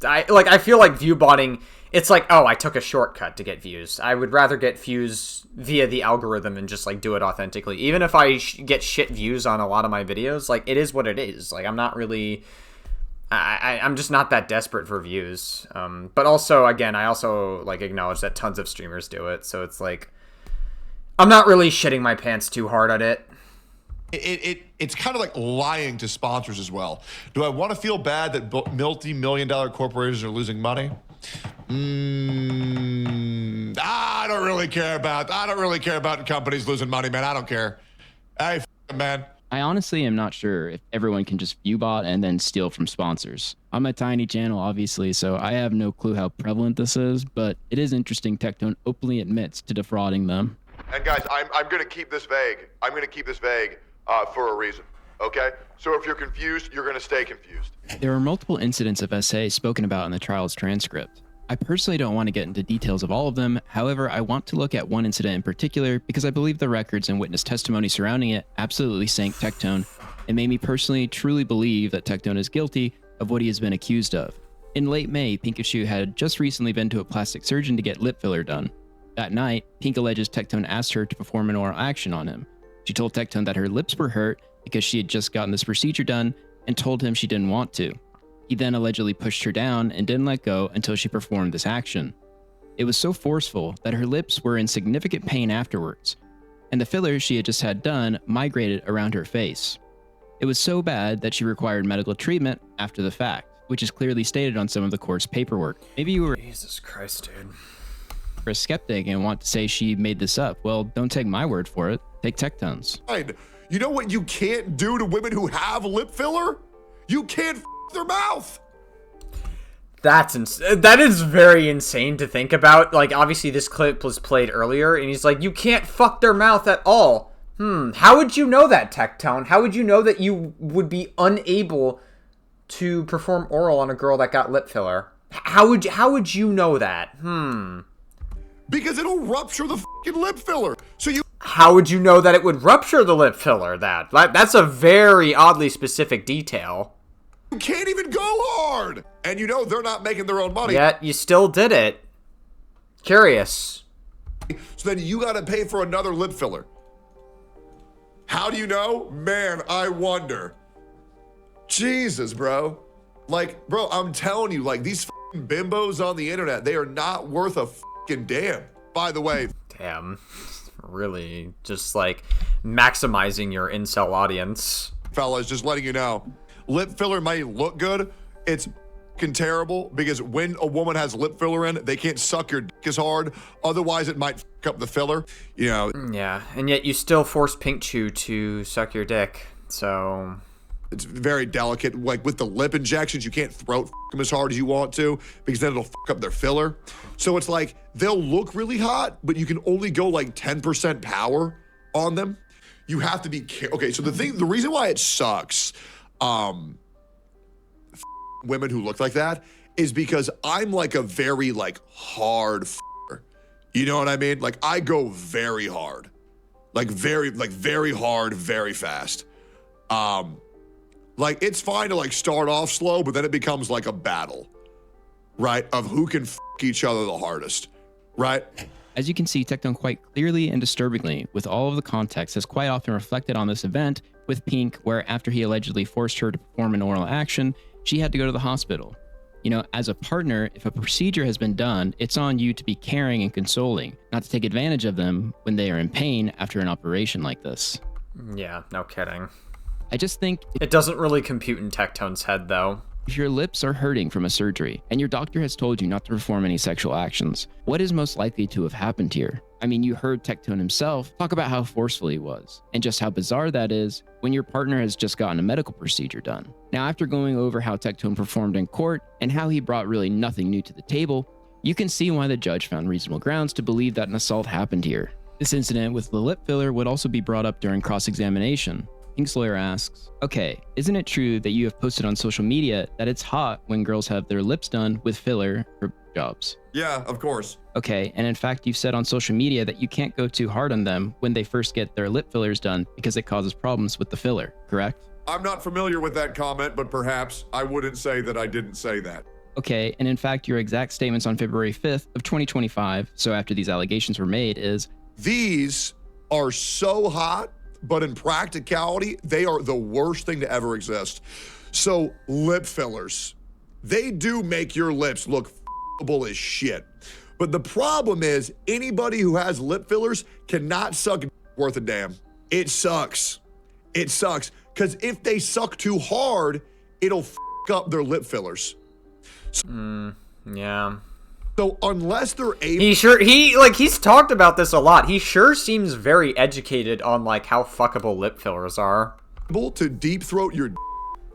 I feel like view botting, it's like, oh, I took a shortcut to get views. I would rather get views via the algorithm and just like do it authentically. Even if I get shit views on a lot of my videos, like it is what it is. Like I'm not really, I'm just not that desperate for views. But also, again, I also like acknowledge that tons of streamers do it. So it's like, I'm not really shitting my pants too hard at it. It's kind of like lying to sponsors as well. Do I want to feel bad that multi-million-dollar corporations are losing money? I don't really care about companies losing money, man. I don't care. Hey, man. I honestly am not sure if everyone can just view bot and then steal from sponsors. I'm a tiny channel, obviously, so I have no clue how prevalent this is, but it is interesting Tectone openly admits to defrauding them. And guys, I'm going to keep this vague. I'm going to keep this vague for a reason, okay? So if you're confused, you're going to stay confused. There are multiple incidents of SA spoken about in the trial's transcript. I personally don't want to get into details of all of them. However, I want to look at one incident in particular because I believe the records and witness testimony surrounding it absolutely sank Tectone and made me personally truly believe that Tectone is guilty of what he has been accused of. In late May, Pikachu had just recently been to a plastic surgeon to get lip filler done. That night, Pink alleges Tectone asked her to perform an oral action on him. She told Tectone that her lips were hurt because she had just gotten this procedure done and told him she didn't want to. He then allegedly pushed her down and didn't let go until she performed this action. It was so forceful that her lips were in significant pain afterwards, and the filler she had just had done migrated around her face. It was so bad that she required medical treatment after the fact, which is clearly stated on some of the court's paperwork. Maybe you were Jesus Christ, dude. A skeptic and want to say she made this up. Well, don't take my word for it. Take Tectone's. You know what you can't do to women who have lip filler? You can't their mouth. That is very insane to think about. Like, obviously this clip was played earlier, and he's like, you can't fuck their mouth at all. How would you know that, Tectone? How would you know that you would be unable to perform oral on a girl that got lip filler? How would you know that? Because it'll rupture the fucking lip filler. So you... How would you know that it would rupture the lip filler? That's a very oddly specific detail. You can't even go hard. And you know they're not making their own money. Yet you still did it. Curious. So then you gotta pay for another lip filler. How do you know? Man, I wonder. Jesus, bro. Like, bro, I'm telling you, like, these fucking bimbos on the internet, they are not worth a fucking damn. By the way. Damn. Really just, like, maximizing your incel audience. Fellas, just letting you know. Lip filler might look good. It's fucking terrible because when a woman has lip filler in, they can't suck your dick as hard. Otherwise, it might fuck up the filler. You know. Yeah, and yet you still force Pinkchu to suck your dick. So it's very delicate. Like with the lip injections, you can't throat fuck them as hard as you want to because then it'll fuck up their filler. So it's like they'll look really hot, but you can only go like 10% power on them. You have to be careful. Okay, so the reason why it sucks. Women who look like that is because I'm like a very like hard f***er. You know what I mean? Like I go very hard, like very hard, very fast. Like it's fine to like start off slow, but then it becomes like a battle, right? Of who can f*** each other the hardest, right? As you can see, Tectone quite clearly and disturbingly, with all of the context, has quite often reflected on this event with Pink, where after he allegedly forced her to perform an oral action, she had to go to the hospital. You know, as a partner, if a procedure has been done, it's on you to be caring and consoling, not to take advantage of them when they are in pain after an operation like this. Yeah, no kidding. I just think... It doesn't really compute in Tectone's head, though. If your lips are hurting from a surgery and your doctor has told you not to perform any sexual actions, what is most likely to have happened here? I mean, you heard Tectone himself talk about how forceful he was, and just how bizarre that is when your partner has just gotten a medical procedure done. Now, after going over how Tectone performed in court and how he brought really nothing new to the table, you can see why the judge found reasonable grounds to believe that an assault happened here. This incident with the lip filler would also be brought up during cross-examination. Pink's lawyer asks, okay, isn't it true that you have posted on social media that it's hot when girls have their lips done with filler for jobs? Yeah, of course. Okay, and in fact, you've said on social media that you can't go too hard on them when they first get their lip fillers done because it causes problems with the filler, correct? I'm not familiar with that comment, but perhaps I wouldn't say that I didn't say that. Okay, and in fact, your exact statements on February 5th of 2025, so after these allegations were made, is, these are so hot, but in practicality, they are the worst thing to ever exist. So lip fillers, they do make your lips look f***able as shit. But the problem is anybody who has lip fillers cannot suck worth a damn. It sucks. It sucks. Because if they suck too hard, it'll f*** up their lip fillers. Yeah. So unless they're able, he's talked about this a lot. He sure seems very educated on like how fuckable lip fillers are. To deep throat your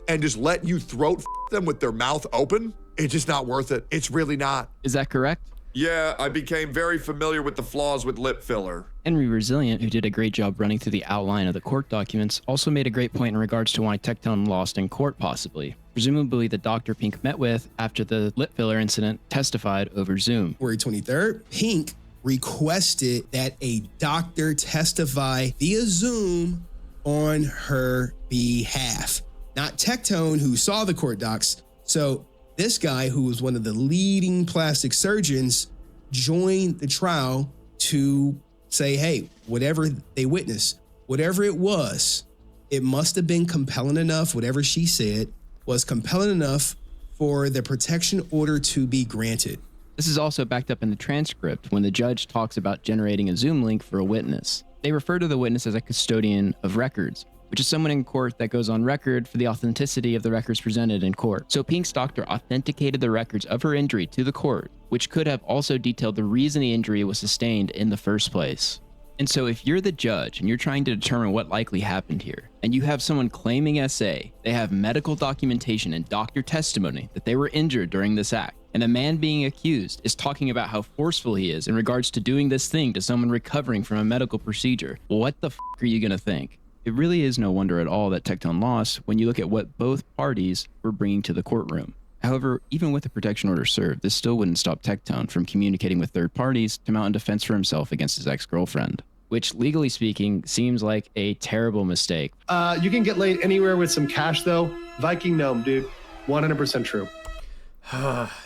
and just let you throat them with their mouth open, it's just not worth it. It's really not. is that correct? Yeah, I became very familiar with the flaws with lip filler. Henry Resilient, who did a great job running through the outline of the court documents, also made a great point in regards to why Tectone lost in court possibly. Presumably the doctor Pink met with after the lip filler incident testified over Zoom. February 23rd, Pink requested that a doctor testify via Zoom on her behalf. Not Tectone, who saw the court docs. So this guy, who was one of the leading plastic surgeons, joined the trial to say, hey, whatever they witnessed, whatever it was, it must have been compelling enough, whatever she said was compelling enough for the protection order to be granted. This is also backed up in the transcript when the judge talks about generating a Zoom link for a witness. They refer to the witness as a custodian of records, which is someone in court that goes on record for the authenticity of the records presented in court. So Pink's doctor authenticated the records of her injury to the court, which could have also detailed the reason the injury was sustained in the first place. And so if you're the judge and you're trying to determine what likely happened here, and you have someone claiming SA, they have medical documentation and doctor testimony that they were injured during this act, and the man being accused is talking about how forceful he is in regards to doing this thing to someone recovering from a medical procedure, what the f*** are you gonna think? It really is no wonder at all that Tectone lost when you look at what both parties were bringing to the courtroom. However, even with the protection order served, this still wouldn't stop Tectone from communicating with third parties to mount a defense for himself against his ex-girlfriend, which legally speaking seems like a terrible mistake. You can get laid anywhere with some cash though. Viking Gnome, dude. 100% true.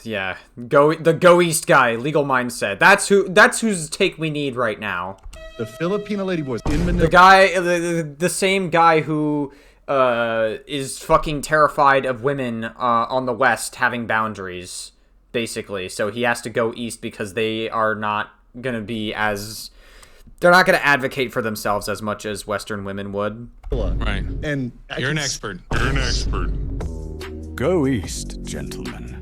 Yeah. Go East guy, legal mindset. That's whose take we need right now. The Filipino ladyboys in Manila. The guy, the same guy who is fucking terrified of women on the West having boundaries, basically. So he has to go East because they are not gonna be as... They're not going to advocate for themselves as much as Western women would. Right. And you're an expert. You're an expert. Go East, gentlemen.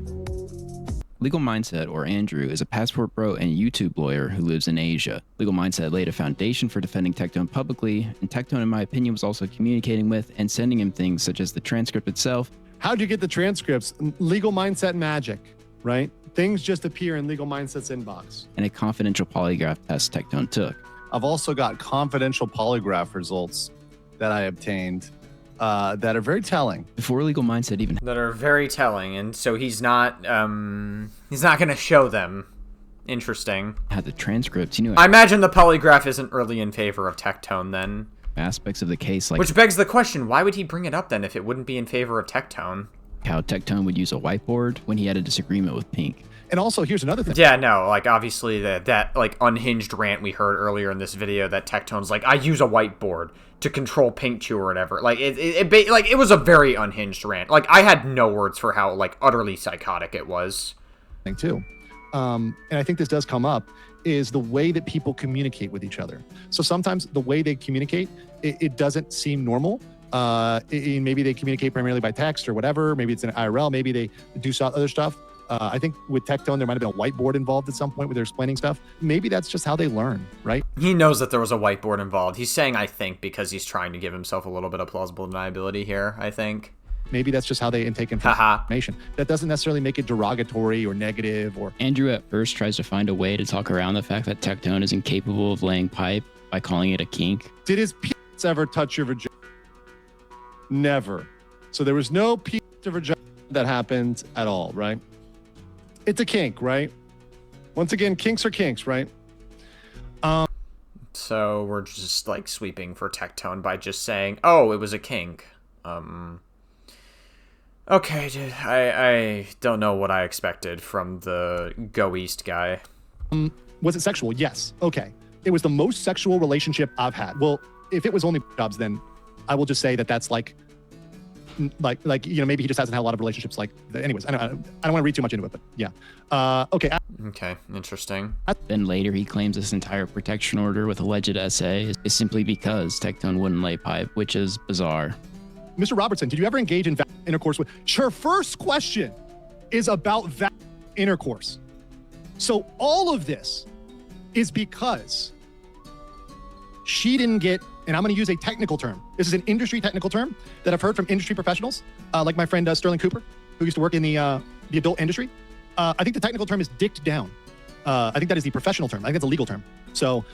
Legal Mindset, or Andrew, is a Passport Pro and YouTube lawyer who lives in Asia. Legal Mindset laid a foundation for defending Tectone publicly, and Tectone, in my opinion, was also communicating with and sending him things such as the transcript itself. How'd you get the transcripts? Legal Mindset magic, right? Things just appear in Legal Mindset's inbox. And a confidential polygraph test Tectone took. I've also got confidential polygraph results that I obtained that are very telling. Before Legal Mindset even... That are very telling, and so he's not going to show them. Interesting. Had the transcripts, I imagine the polygraph isn't really in favor of Tectone then. Aspects of the case like... Which begs the question, why would he bring it up then if it wouldn't be in favor of Tectone? How Tectone would use a whiteboard when he had a disagreement with Pink. And also, here's another thing. Yeah, no, like, obviously, that like, unhinged rant we heard earlier in this video that Tectone's like, I use a whiteboard to control Pink Chew or whatever. Like, it was a very unhinged rant. Like, I had no words for how, like, utterly psychotic it was. Too. And I think this does come up, is the way that people communicate with each other. So sometimes the way they communicate, it doesn't seem normal Maybe they communicate primarily by text or whatever. Maybe it's an IRL. Maybe they do other stuff. I think with Tectone, there might have been a whiteboard involved at some point where they're explaining stuff. Maybe that's just how they learn, right? He knows that there was a whiteboard involved. He's saying, I think, because he's trying to give himself a little bit of plausible deniability here, I think. Maybe that's just how they intake information. That doesn't necessarily make it derogatory or negative. Or Andrew at first tries to find a way to talk around the fact that Tectone is incapable of laying pipe by calling it a kink. Did his penis ever touch your vagina? Never. So there was no penis to vagina that happened at all, right? It's a kink, right? Once again, kinks are kinks, right? So we're just like sweeping for Tectone by just saying, oh, it was a kink. Okay, dude, I don't know what I expected from the Go East guy. Was it sexual? Yes. Okay. It was the most sexual relationship I've had. Well, if it was only jobs, then I will just say that that's like, maybe he just hasn't had a lot of relationships like that. Anyways, I don't want to read too much into it, but yeah. Okay. Okay, interesting. Then later he claims this entire protection order with alleged SA is simply because Tectone wouldn't lay pipe, which is bizarre. Mr. Robertson, did you ever engage in intercourse with... Her first question is about intercourse. So all of this is because she didn't get... And I'm going to use a technical term. This is an industry technical term that I've heard from industry professionals, like my friend Sterling Cooper, who used to work in the adult industry. I think the technical term is dicked down. I think that is the professional term. I think that's a legal term. So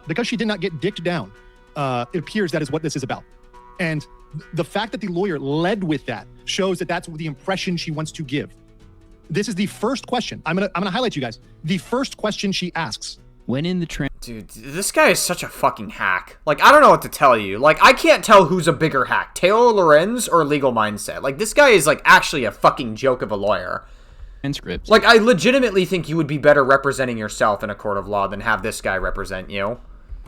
because she did not get dicked down, it appears that is what this is about. And the fact that the lawyer led with that shows that that's the impression she wants to give. This is the first question. I'm gonna highlight you guys. The first question she asks. When in the Dude, this guy is such a fucking hack. Like, I don't know what to tell you. Like, I can't tell who's a bigger hack, Taylor Lorenz or Legal Mindset. Like, this guy is, like, actually a fucking joke of a lawyer. Transcripts. Like, I legitimately think you would be better representing yourself in a court of law than have this guy represent you.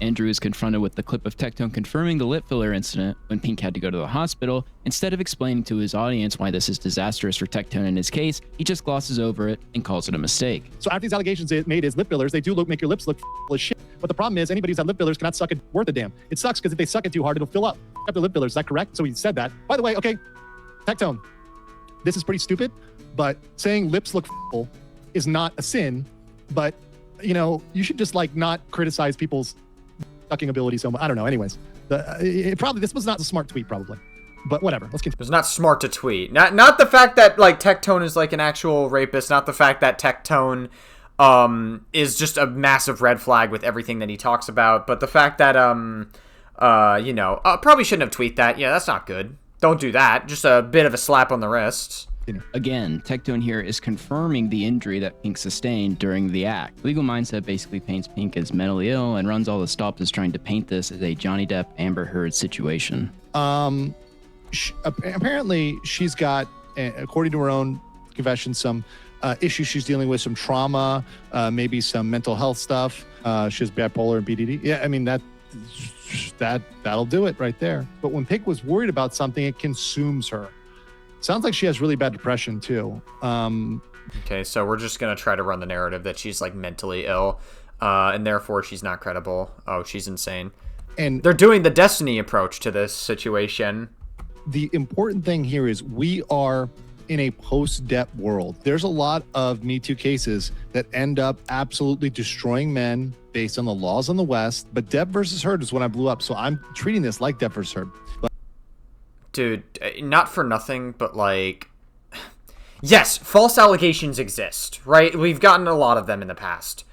Andrew is confronted with the clip of Tectone confirming the lip filler incident when Pink had to go to the hospital. Instead of explaining to his audience why this is disastrous for Tectone in his case, he just glosses over it and calls it a mistake. So after these allegations made as lip fillers, they do make your lips look as shit. But the problem is anybody who's had lip fillers cannot suck it worth a damn. It sucks because if they suck it too hard, it'll fill up. After lip fillers, is that correct? So he said that. By the way, okay, Tectone, this is pretty stupid, but saying lips look is not a sin. But, you should just not criticize people's sucking ability so much. I don't know. Anyways, this was not a smart tweet, probably. But whatever. Let's continue. It's not smart to tweet. Not the fact that Tectone is an actual rapist. Not the fact that Tectone is just a massive red flag with everything that he talks about. But the fact that probably shouldn't have tweeted that. Yeah, that's not good. Don't do that. Just a bit of a slap on the wrist. Again, Tectone here is confirming the injury that Pink sustained during the act. Legal Mindset basically paints Pink as mentally ill and runs all the stops as trying to paint this as a Johnny Depp Amber Heard situation. Apparently, she's got, according to her own confession, some issues she's dealing with, some trauma, maybe some mental health stuff. She has bipolar and BDD. Yeah, I mean, that'll do it right there. But when Pink was worried about something, it consumes her. Sounds like she has really bad depression, too. Okay, so we're just going to try to run the narrative that she's, mentally ill, and therefore she's not credible. Oh, she's insane. And they're doing the Destiny approach to this situation. The important thing here is we are in a post-Depp world. There's a lot of Me Too cases that end up absolutely destroying men based on the laws in the West, but Depp versus Heard is when I blew up, so I'm treating this like Depp versus Heard. Dude, not for nothing, but yes, false allegations exist, right? We've gotten a lot of them in the past.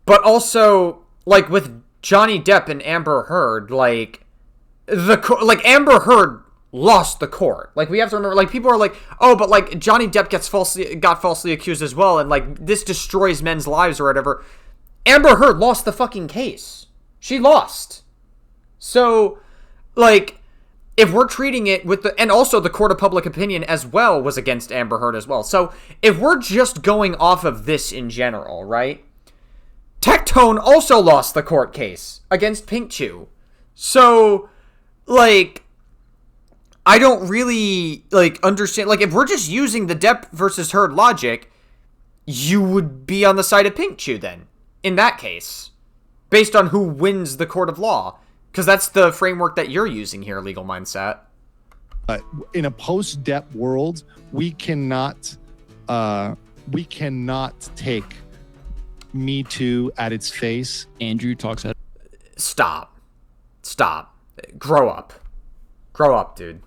But also, with Johnny Depp and Amber Heard, Amber Heard lost the court. We have to remember, people are oh, but Johnny Depp got falsely accused as well, and this destroys men's lives or whatever. Amber Heard lost the fucking case. She lost. So, if we're treating it with and also the court of public opinion as well was against Amber Heard as well. So if we're just going off of this in general, right? Tectone also lost the court case against Pink Chew. So, I don't really, understand. If we're just using the Depp versus Heard logic, you would be on the side of Pink Chew then, in that case, based on who wins the court of law. Because that's the framework that you're using here, Legal Mindset. In a post-dep world, we cannot take Me Too at its face. Andrew talks at. Stop. Grow up, dude.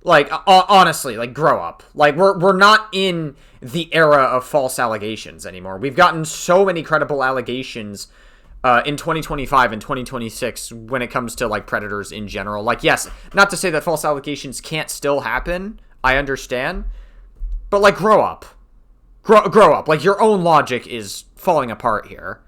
Like, honestly, like, grow up. Like, we're not in the era of false allegations anymore. We've gotten so many credible allegations in 2025 and 2026 when it comes to, like, predators in general. Like, yes, not to say that false allegations can't still happen. I understand. But, like, grow up. Grow up. Like, your own logic is falling apart here.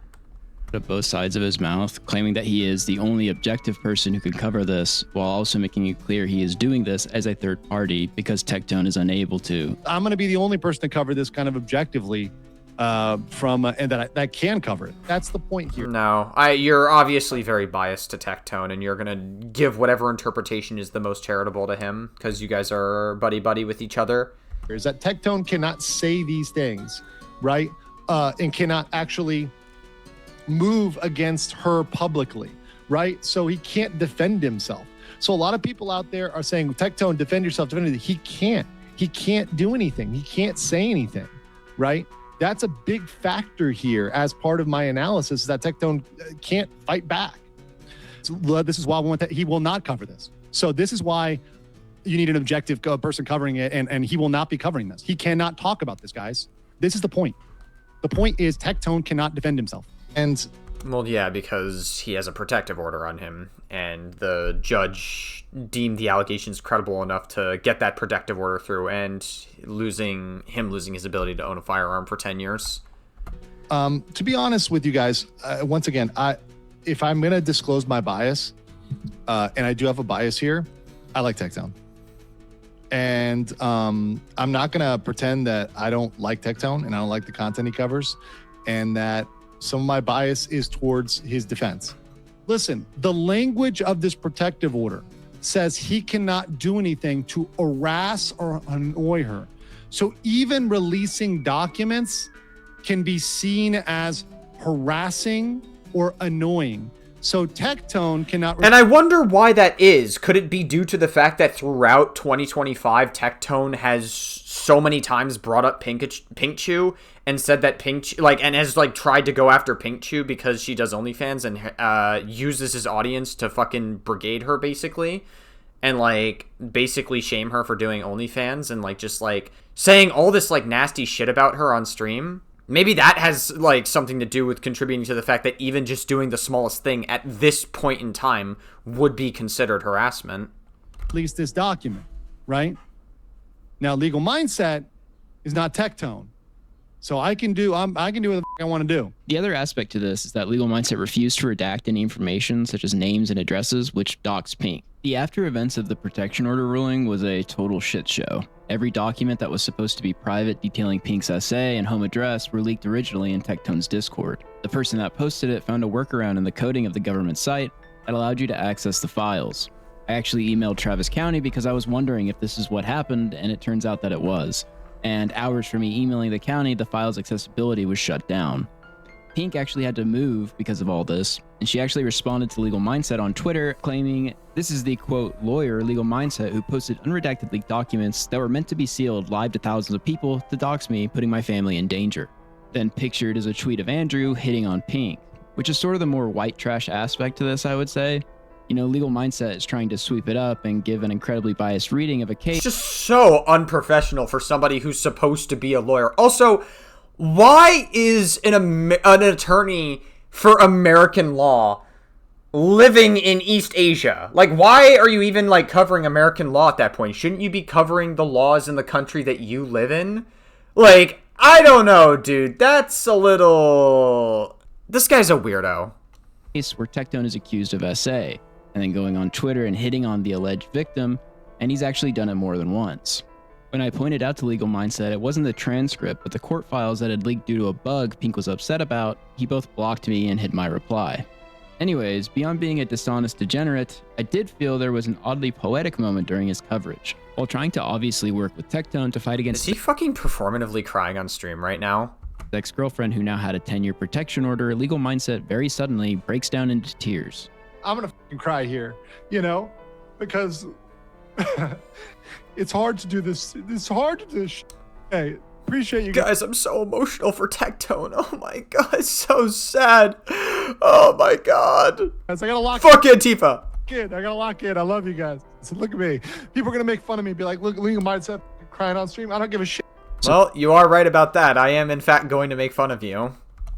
Of both sides of his mouth, claiming that he is the only objective person who can cover this, while also making it clear he is doing this as a third party because Tectone is unable to. I'm going to be the only person to cover this kind of objectively and that can cover it. That's the point here. No, you're obviously very biased to Tectone, and you're going to give whatever interpretation is the most charitable to him because you guys are buddy-buddy with each other. Is that Tectone cannot say these things, right? And cannot actually move against her publicly, right? So he can't defend himself. So a lot of people out there are saying, Tectone, defend yourself, defend yourself. He can't. He can't do anything. He can't say anything, right? That's a big factor here as part of my analysis, that Tectone can't fight back. So this is why he will not cover this. So this is why you need an objective person covering it, and he will not be covering this. He cannot talk about this, guys. This is the point. The point is Tectone cannot defend himself. And well, yeah, because he has a protective order on him, and the judge deemed the allegations credible enough to get that protective order through, and losing his ability to own a firearm for 10 years. To be honest with you guys, once again, if I'm going to disclose my bias, and I do have a bias here, I like Tectone. And I'm not going to pretend that I don't like Tectone and I don't like the content he covers, and that some of my bias is towards his defense. Listen, the language of this protective order says he cannot do anything to harass or annoy her. So even releasing documents can be seen as harassing or annoying. So Tectone cannot... And I wonder why that is. Could it be due to the fact that throughout 2025, Tectone has so many times brought up Pinkchu and said that and has tried to go after Pinkchu because she does OnlyFans and uses his audience to fucking brigade her basically, and basically shame her for doing OnlyFans and just saying all this nasty shit about her on stream? Maybe that has something to do with contributing to the fact that even just doing the smallest thing at this point in time would be considered harassment. At least this document, right? Now, Legal Mindset is not Tectone. So I can do what I want to do. The other aspect to this is that Legal Mindset refused to redact any information such as names and addresses, which doxed Pink. The after events of the protection order ruling was a total shit show. Every document that was supposed to be private detailing Pink's essay and home address were leaked originally in Tectone's Discord. The person that posted it found a workaround in the coding of the government site that allowed you to access the files. I actually emailed Travis County because I was wondering if this is what happened, and it turns out that it was. And hours from me emailing the county, the file's accessibility was shut down. Pink actually had to move because of all this, and she actually responded to Legal Mindset on Twitter, claiming this is the, quote, lawyer, Legal Mindset, who posted unredacted leaked documents that were meant to be sealed live to thousands of people to dox me, putting my family in danger. Then pictured is a tweet of Andrew hitting on Pink, which is sort of the more white trash aspect to this, I would say. You know, Legal Mindset is trying to sweep it up and give an incredibly biased reading of a case. It's just so unprofessional for somebody who's supposed to be a lawyer. Also, why is an attorney for American law living in East Asia? Why are you even, covering American law at that point? Shouldn't you be covering the laws in the country that you live in? I don't know, dude. That's a little... This guy's a weirdo. Case where Tectone is accused of SA, and then going on Twitter and hitting on the alleged victim, and he's actually done it more than once. When I pointed out to Legal Mindset it wasn't the transcript, but the court files that had leaked due to a bug Pink was upset about, he both blocked me and hid my reply. Anyways, beyond being a dishonest degenerate, I did feel there was an oddly poetic moment during his coverage. While trying to obviously work with Tectone to fight against... Is he fucking performatively crying on stream right now? Ex-girlfriend who now had a 10-year protection order, Legal Mindset very suddenly breaks down into tears. I'm going to fucking cry here, because It's hard to do this. It's hard to do this. Hey, appreciate you guys. I'm so emotional for Tectone. Oh my god, it's so sad. Oh my god. Guys, I gotta lock Fuck Antifa. I gotta lock in. I love you guys. So look at me. People are gonna make fun of me. Be like, look, legal mindset crying on stream. I don't give a shit. Well, you are right about that. I am in fact going to make fun of you.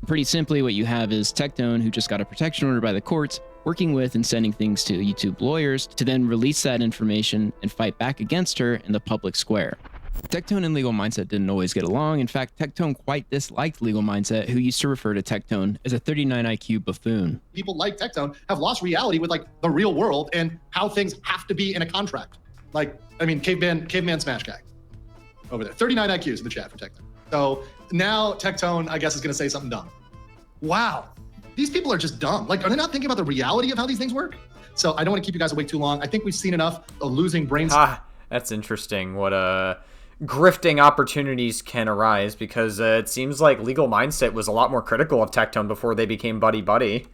Pretty simply, what you have is Tectone, who just got a protection order by the courts, working with and sending things to YouTube lawyers to then release that information and fight back against her in the public square. Tectone and Legal Mindset didn't always get along. In fact, Tectone quite disliked Legal Mindset, who used to refer to Tectone as a 39 IQ buffoon. People like Tectone have lost reality with like the real world and how things have to be in a contract. Like, I mean, caveman smash guy over there. 39 IQs in the chat for Tectone. So now Tectone, I guess, is going to say something dumb. Wow. These people are just dumb. Like, are they not thinking about the reality of how these things work? So I don't want to keep you guys awake too long. I think we've seen enough of losing brains. That's interesting. What grifting opportunities can arise, because it seems like Legal Mindset was a lot more critical of Tectone before they became buddy-buddy.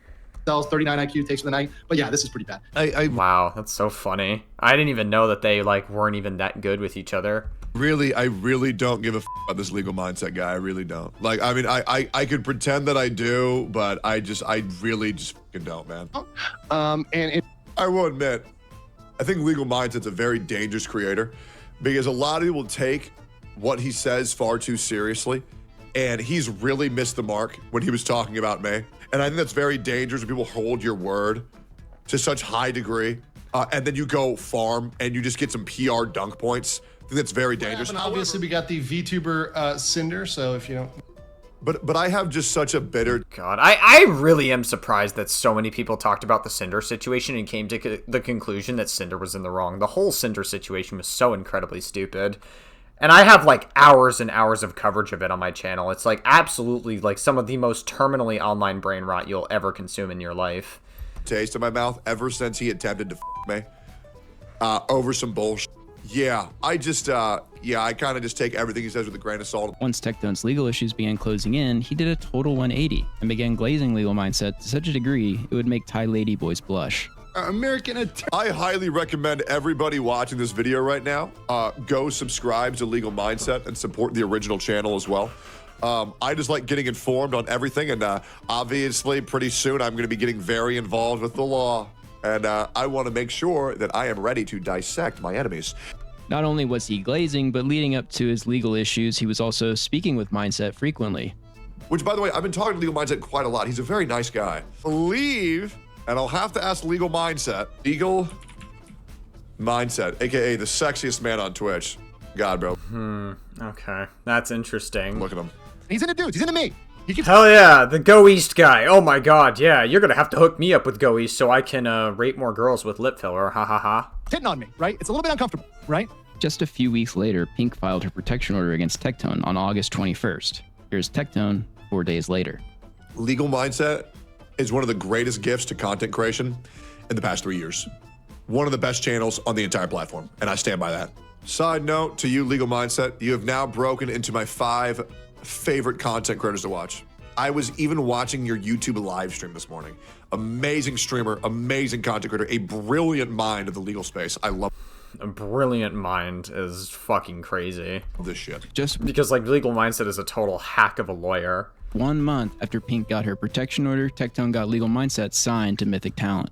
Sells 39 IQ takes for the night. But yeah, this is pretty bad. Wow, that's so funny. I didn't even know that they like weren't even that good with each other. I really don't give a about this Legal Mindset guy. I really don't. Like, I mean, I could pretend that I do, but I really just fucking don't, man. I will admit, I think Legal Mindset's a very dangerous creator, because a lot of people take what he says far too seriously, and he's really missed the mark when he was talking about me. And I think that's very dangerous when people hold your word to such high degree, and then you go farm and you just get some PR dunk points. I think that's very dangerous. And obviously, we got the VTuber Cinder, so if you don't... But I have just such a bitter... God, I really am surprised that so many people talked about the Cinder situation and came to the conclusion that Cinder was in the wrong. The whole Cinder situation was so incredibly stupid. And I have like hours and hours of coverage of it on my channel. It's like absolutely like some of the most terminally online brain rot you'll ever consume in your life. Taste in my mouth ever since he attempted to me over some bullshit. Yeah, I kind of just take everything he says with a grain of salt. Once Tectone's legal issues began closing in, he did a total 180 and began glazing Legal Mindset to such a degree it would make Thai ladyboys blush. I highly recommend everybody watching this video right now go subscribe to Legal Mindset and support the original channel as well. I just like getting informed on everything, and obviously pretty soon I'm going to be getting very involved with the law. And I want to make sure that I am ready to dissect my enemies. Not only was he glazing, but leading up to his legal issues, he was also speaking with Mindset frequently. Which, by the way, I've been talking to Legal Mindset quite a lot. He's a very nice guy. Believe, and I'll have to ask Legal Mindset, aka the sexiest man on Twitch. God, bro. Okay, that's interesting. Look at him. He's into dudes. He's into me. Hell yeah, the Go East guy. Oh my god, yeah, you're gonna have to hook me up with Go East so I can rape more girls with lip filler, ha ha ha. Hitting on me, right? It's a little bit uncomfortable, right? Just a few weeks later, Pink filed her protection order against Tectone on August 21st. Here's Tectone 4 days later. Legal Mindset is one of the greatest gifts to content creation in the past 3 years. One of the best channels on the entire platform, and I stand by that. Side note to you, Legal Mindset, you have now broken into my 5 favorite content creators to watch. I was even watching your YouTube live stream this morning. Amazing streamer, amazing content creator, a brilliant mind of the legal space. I love a brilliant mind is fucking crazy. This shit. Just because like Legal Mindset is a total hack of a lawyer. 1 month after Pink got her protection order, Tectone got Legal Mindset signed to Mythic Talent.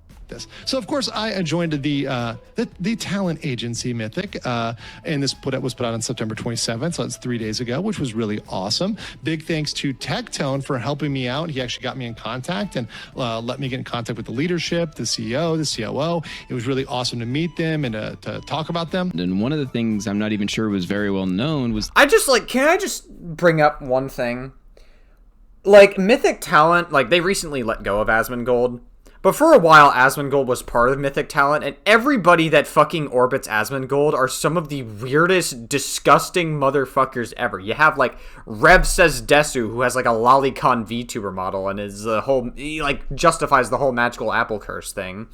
So of course I joined the talent agency Mythic, and this was put out on September 27th, so it's 3 days ago, which was really awesome. Big thanks to Tectone for helping me out. He actually got me in contact and let me get in contact with the leadership, the CEO, the COO. It was really awesome to meet them and to talk about them. And one of the things I'm not even sure was very well known was can I just bring up one thing? Like Mythic Talent, like they recently let go of Asmongold. But for a while, Asmongold was part of Mythic Talent, and everybody that fucking orbits Asmongold are some of the weirdest, disgusting motherfuckers ever. You have, like, Rev Says Desu, who has, like, a lolicon VTuber model, and he, like, justifies the whole magical apple curse thing.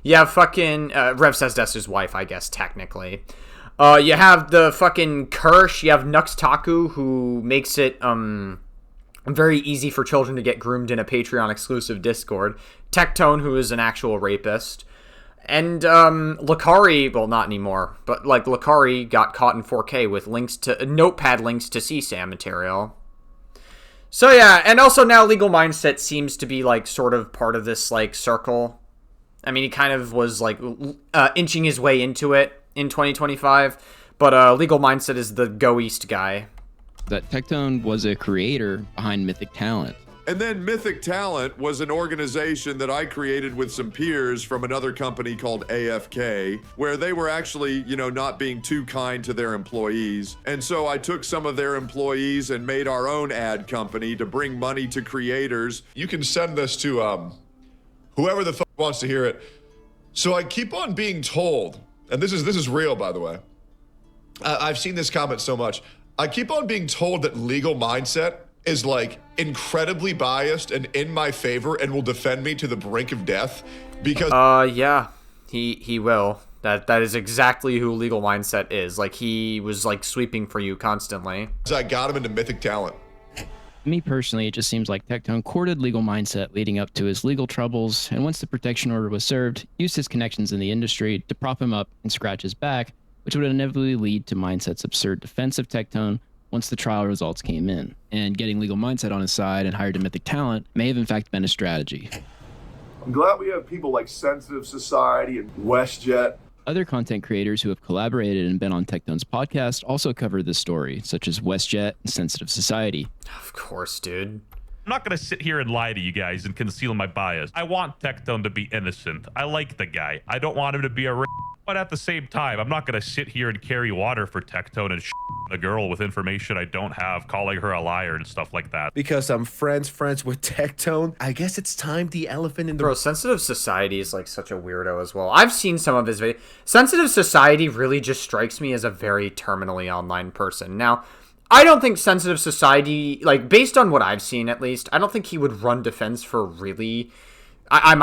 You have fucking, Rev Says Desu's wife, I guess, technically. You have the fucking Kirsch, you have Nux Taku, who makes it, very easy for children to get groomed in a Patreon-exclusive Discord. Tectone, who is an actual rapist. And Lakari, well, not anymore, but like Lakari got caught in 4K with links to notepad links to CSAM material. So yeah, and also now Legal Mindset seems to be like sort of part of this like circle. I mean, he kind of was like inching his way into it in 2025, but Legal Mindset is the Go East guy. That Tectone was a creator behind Mythic Talent. And then Mythic Talent was an organization that I created with some peers from another company called AFK, where they were actually, you know, not being too kind to their employees. And so I took some of their employees and made our own ad company to bring money to creators. You can send this to whoever the fuck wants to hear it. So I keep on being told, and this is real, by the way. I've seen this comment so much. I keep on being told that Legal Mindset is like incredibly biased and in my favor and will defend me to the brink of death because yeah, he will. That is exactly who Legal Mindset is. Like, he was like sweeping for you constantly. I got him into Mythic Talent. Me personally, it just seems like Tectone courted Legal Mindset leading up to his legal troubles, and once the protection order was served, used his connections in the industry to prop him up and scratch his back, which would inevitably lead to Mindset's absurd defense of Tectone once the trial results came in. And getting Legal Mindset on his side and hired to Mythic Talent may have in fact been a strategy. I'm glad we have people like Sensitive Society and WestJet. Other content creators who have collaborated and been on Tectone's podcast also cover this story, such as WestJet and Sensitive Society. Of course, dude. I'm not going to sit here and lie to you guys and conceal my bias. I want Tectone to be innocent. I like the guy. I don't want him to be a but at the same time, I'm not going to sit here and carry water for Tectone and a girl with information I don't have, calling her a liar and stuff like that. Because I'm friends with Tectone, I guess it's time the elephant in the... Bro, Sensitive Society is like such a weirdo as well. I've seen some of his videos. Sensitive Society really just strikes me as a very terminally online person. Now, I don't think Sensitive Society, like, based on what I've seen at least, I don't think he would run defense for really... I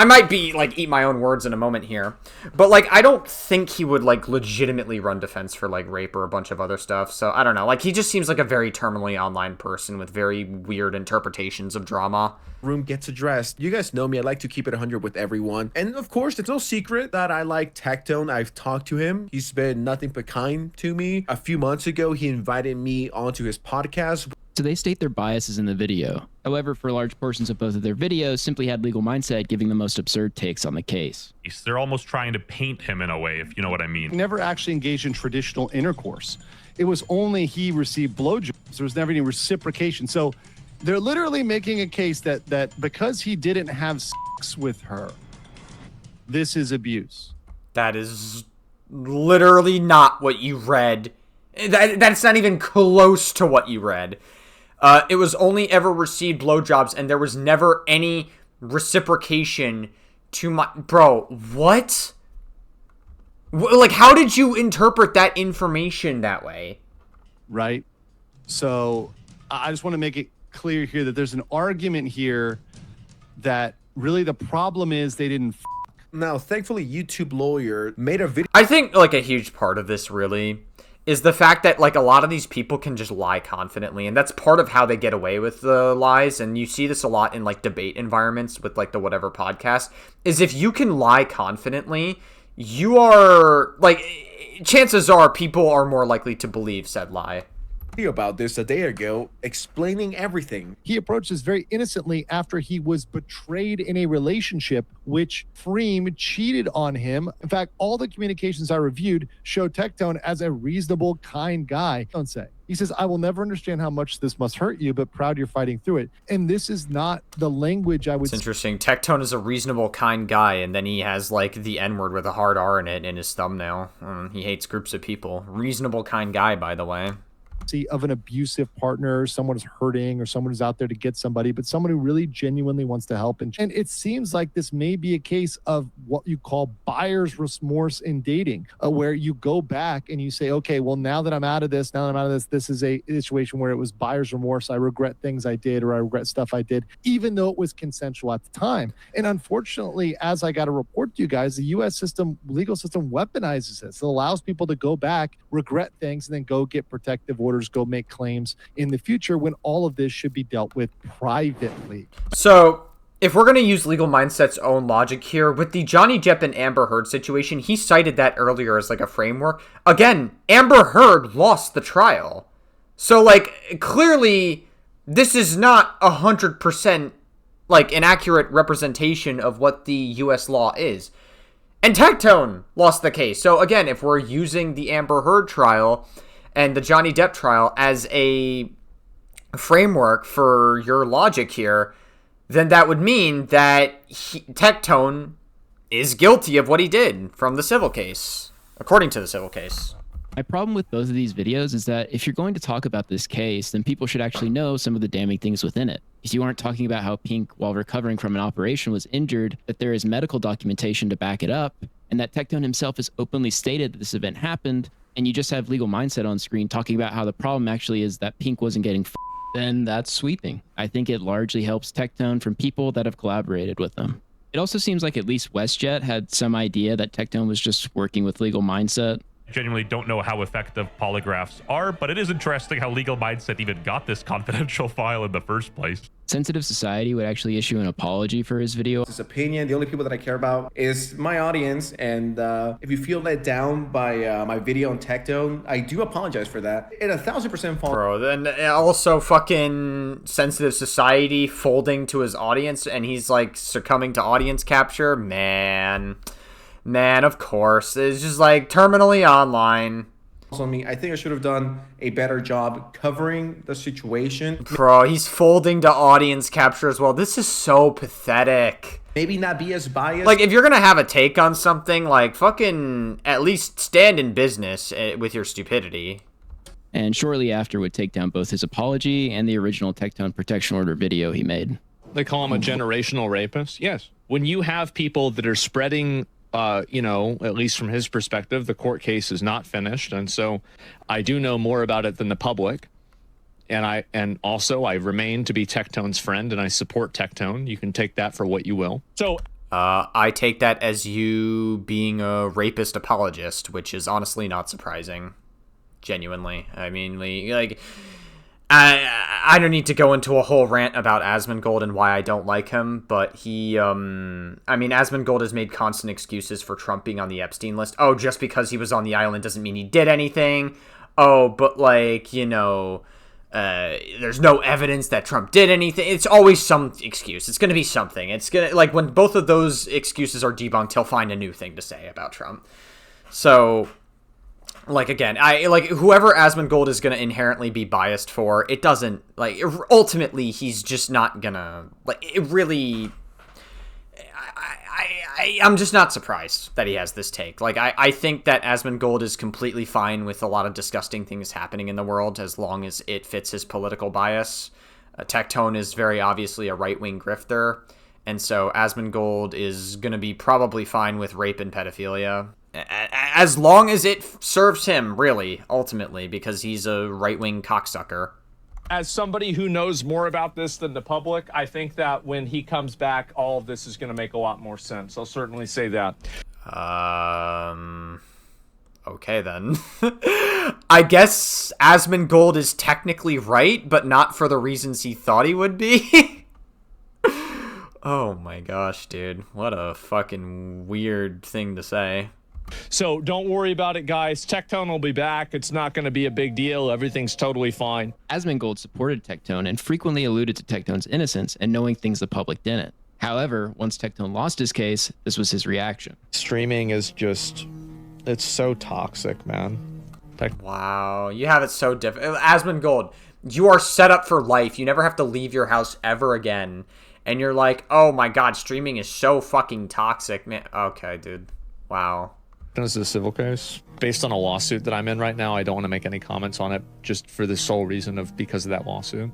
might be like eat my own words in a moment here, but like I don't think he would like legitimately run defense for like rape or a bunch of other stuff. So I don't know. Like, he just seems like a very terminally online person with very weird interpretations of drama. Room gets addressed. You guys know me. I like to keep it 100 with everyone. And of course, it's no secret that I like Tectone. I've talked to him. He's been nothing but kind to me. A few months ago, he invited me onto his podcast. So they state their biases in the video. However, for large portions of both of their videos, simply had Legal Mindset giving the most absurd takes on the case. They're almost trying to paint him in a way, if you know what I mean. Never actually engaged in traditional intercourse. It was only he received blowjobs. There was never any reciprocation. So they're literally making a case that because he didn't have sex with her, this is abuse. That is literally not what you read. That's not even close to what you read. It was only ever received blowjobs, and there was never any reciprocation to my... Bro, what? Like, how did you interpret that information that way? Right? So, I just want to make it clear here that there's an argument here that really the problem is they didn't Now, thankfully, YouTube Lawyer made a video... I think, like, a huge part of this, really, is the fact that, like, a lot of these people can just lie confidently, and that's part of how they get away with the lies, and you see this a lot in, like, debate environments with, like, the whatever podcast, is if you can lie confidently, you are, like, chances are people are more likely to believe said lie. About this a day ago, explaining everything. He approached this very innocently after he was betrayed in a relationship which Freem cheated on him. In fact, all the communications I reviewed show Tectone as a reasonable, kind guy. Don't say. He says, I will never understand how much this must hurt you, but proud you're fighting through it. And this is not the language I would... It's interesting. Tectone is a reasonable, kind guy, and then he has, like, the N-word with a hard R in it in his thumbnail. He hates groups of people. Reasonable, kind guy, by the way. Of an abusive partner, someone is hurting, or someone who's out there to get somebody, but someone who really genuinely wants to help. And it seems like this may be a case of what you call buyer's remorse in dating, where you go back and you say, okay, well, now that I'm out of this, this is a situation where it was buyer's remorse. I regret things I did, or I regret stuff I did, even though it was consensual at the time. And unfortunately, as I got to report to you guys, the U.S. legal system weaponizes this. It allows people to go back, regret things, and then go get protective orders, go make claims in the future when all of this should be dealt with privately. So if we're going to use Legal Mindset's own logic here, with the Johnny Depp and Amber Heard situation, he cited that earlier as like a framework. Again, Amber Heard lost the trial. So like, clearly, this is not 100% like an accurate representation of what the US law is. And Tectone lost the case. So again, if we're using the Amber Heard trial and the Johnny Depp trial as a framework for your logic here, then that would mean that Tectone is guilty of what he did from the civil case, according to the civil case. My problem with both of these videos is that if you're going to talk about this case, then people should actually know some of the damning things within it. Because you aren't talking about how Pink, while recovering from an operation, was injured, that there is medical documentation to back it up, and that Tectone himself has openly stated that this event happened, and you just have Legal Mindset on screen talking about how the problem actually is that Pink wasn't getting then that's sweeping. I think it largely helps Tectone from people that have collaborated with them. It also seems like at least WestJet had some idea that Tectone was just working with Legal Mindset. Genuinely don't know how effective polygraphs are, but it is interesting how Legal Mindset even got this confidential file in the first place. Sensitive Society would actually issue an apology for his video. His opinion, the only people that I care about is my audience, and if you feel let down by my video on Tectone, I do apologize for that. It 1000% falls. Bro, then also fucking Sensitive Society folding to his audience, and he's like succumbing to audience capture. Man, of course. It's just like terminally online. On me, I think I should have done a better job covering the situation. Bro, he's folding to audience capture as well. This is so pathetic. Maybe not be as biased. Like, if you're gonna have a take on something, like, fucking at least stand in business with your stupidity. And shortly after would take down both his apology and the original Tectone protection order video he made. They call him a generational rapist. Yes. When you have people that are spreading at least from his perspective, the court case is not finished. And so I do know more about it than the public. And also I remain to be Tectone's friend and I support Tectone. You can take that for what you will. So I take that as you being a rapist apologist, which is honestly not surprising. Genuinely. I mean, like, I don't need to go into a whole rant about Asmongold and why I don't like him, but he, Asmongold has made constant excuses for Trump being on the Epstein list. Oh, just because he was on the island doesn't mean he did anything. Oh, but like, there's no evidence that Trump did anything. It's always some excuse. It's going to be something. It's going to, like, when both of those excuses are debunked, he'll find a new thing to say about Trump. So, like, again, whoever Asmongold is going to inherently be biased for, it doesn't, like, ultimately, he's just not going to, like, it really, I'm just not surprised that he has this take. Like, I think that Asmongold is completely fine with a lot of disgusting things happening in the world as long as it fits his political bias. Tectone is very obviously a right-wing grifter, and so Asmongold is going to be probably fine with rape and pedophilia. As long as it serves him, really, ultimately, because he's a right-wing cocksucker. As somebody who knows more about this than the public, I think that when he comes back, all of this is going to make a lot more sense. I'll certainly say that. Okay, then. I guess Asmongold is technically right, but not for the reasons he thought he would be. Oh my gosh, dude. What a fucking weird thing to say. So don't worry about it, guys. Tectone will be back. It's not going to be a big deal. Everything's totally fine. Asmongold supported Tectone and frequently alluded to Tectone's innocence and knowing things the public didn't. However, once Tectone lost his case, this was his reaction. Streaming is just, it's so toxic, man. Wow, you have it so different. Asmongold, you are set up for life. You never have to leave your house ever again. And you're like, oh my god, streaming is so fucking toxic, man. Okay, dude. Wow. This is a civil case. Based on a lawsuit that I'm in right now, I don't want to make any comments on it just for the sole reason of because of that lawsuit.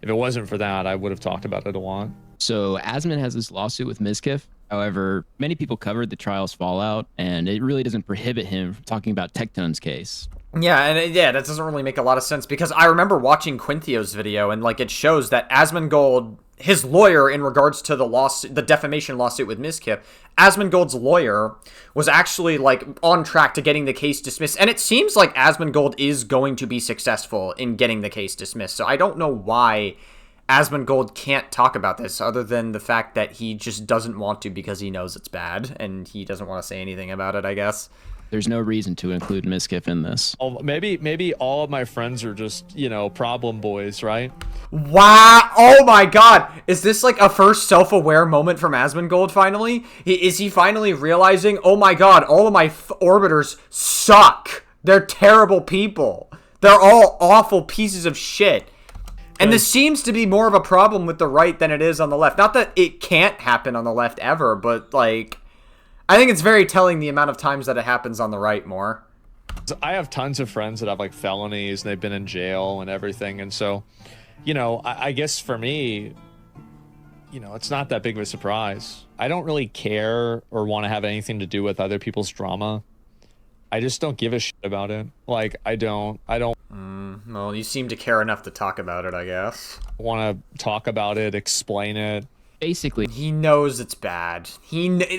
If it wasn't for that, I would have talked about it a lot. So Asmon has this lawsuit with Mizkif. However, many people covered the trial's fallout, and it really doesn't prohibit him from talking about Tectone's case. Yeah, and that doesn't really make a lot of sense because I remember watching Quinthio's video, and like it shows that Asmongold, his lawyer, in regards to the lawsuit, the defamation lawsuit with Mizkif, Asmongold's lawyer was actually like on track to getting the case dismissed, and it seems like Asmongold is going to be successful in getting the case dismissed. So I don't know why Asmongold can't talk about this other than the fact that he just doesn't want to because he knows it's bad and he doesn't want to say anything about it, I guess. There's no reason to include Mizkif in this. Oh, maybe all of my friends are just, problem boys, right? Wow. Oh my god. Is this like a first self-aware moment from Asmongold finally? Is he finally realizing, oh my god, all of my orbiters suck. They're terrible people. They're all awful pieces of shit. And this seems to be more of a problem with the right than it is on the left. Not that it can't happen on the left ever, but like, I think it's very telling the amount of times that it happens on the right more. I have tons of friends that have like felonies and they've been in jail and everything. And so, I guess for me, it's not that big of a surprise. I don't really care or want to have anything to do with other people's drama. I just don't give a shit about it. Like, I don't. Well, you seem to care enough to talk about it, I guess. Want to talk about it, explain it. Basically, he knows it's bad. He knows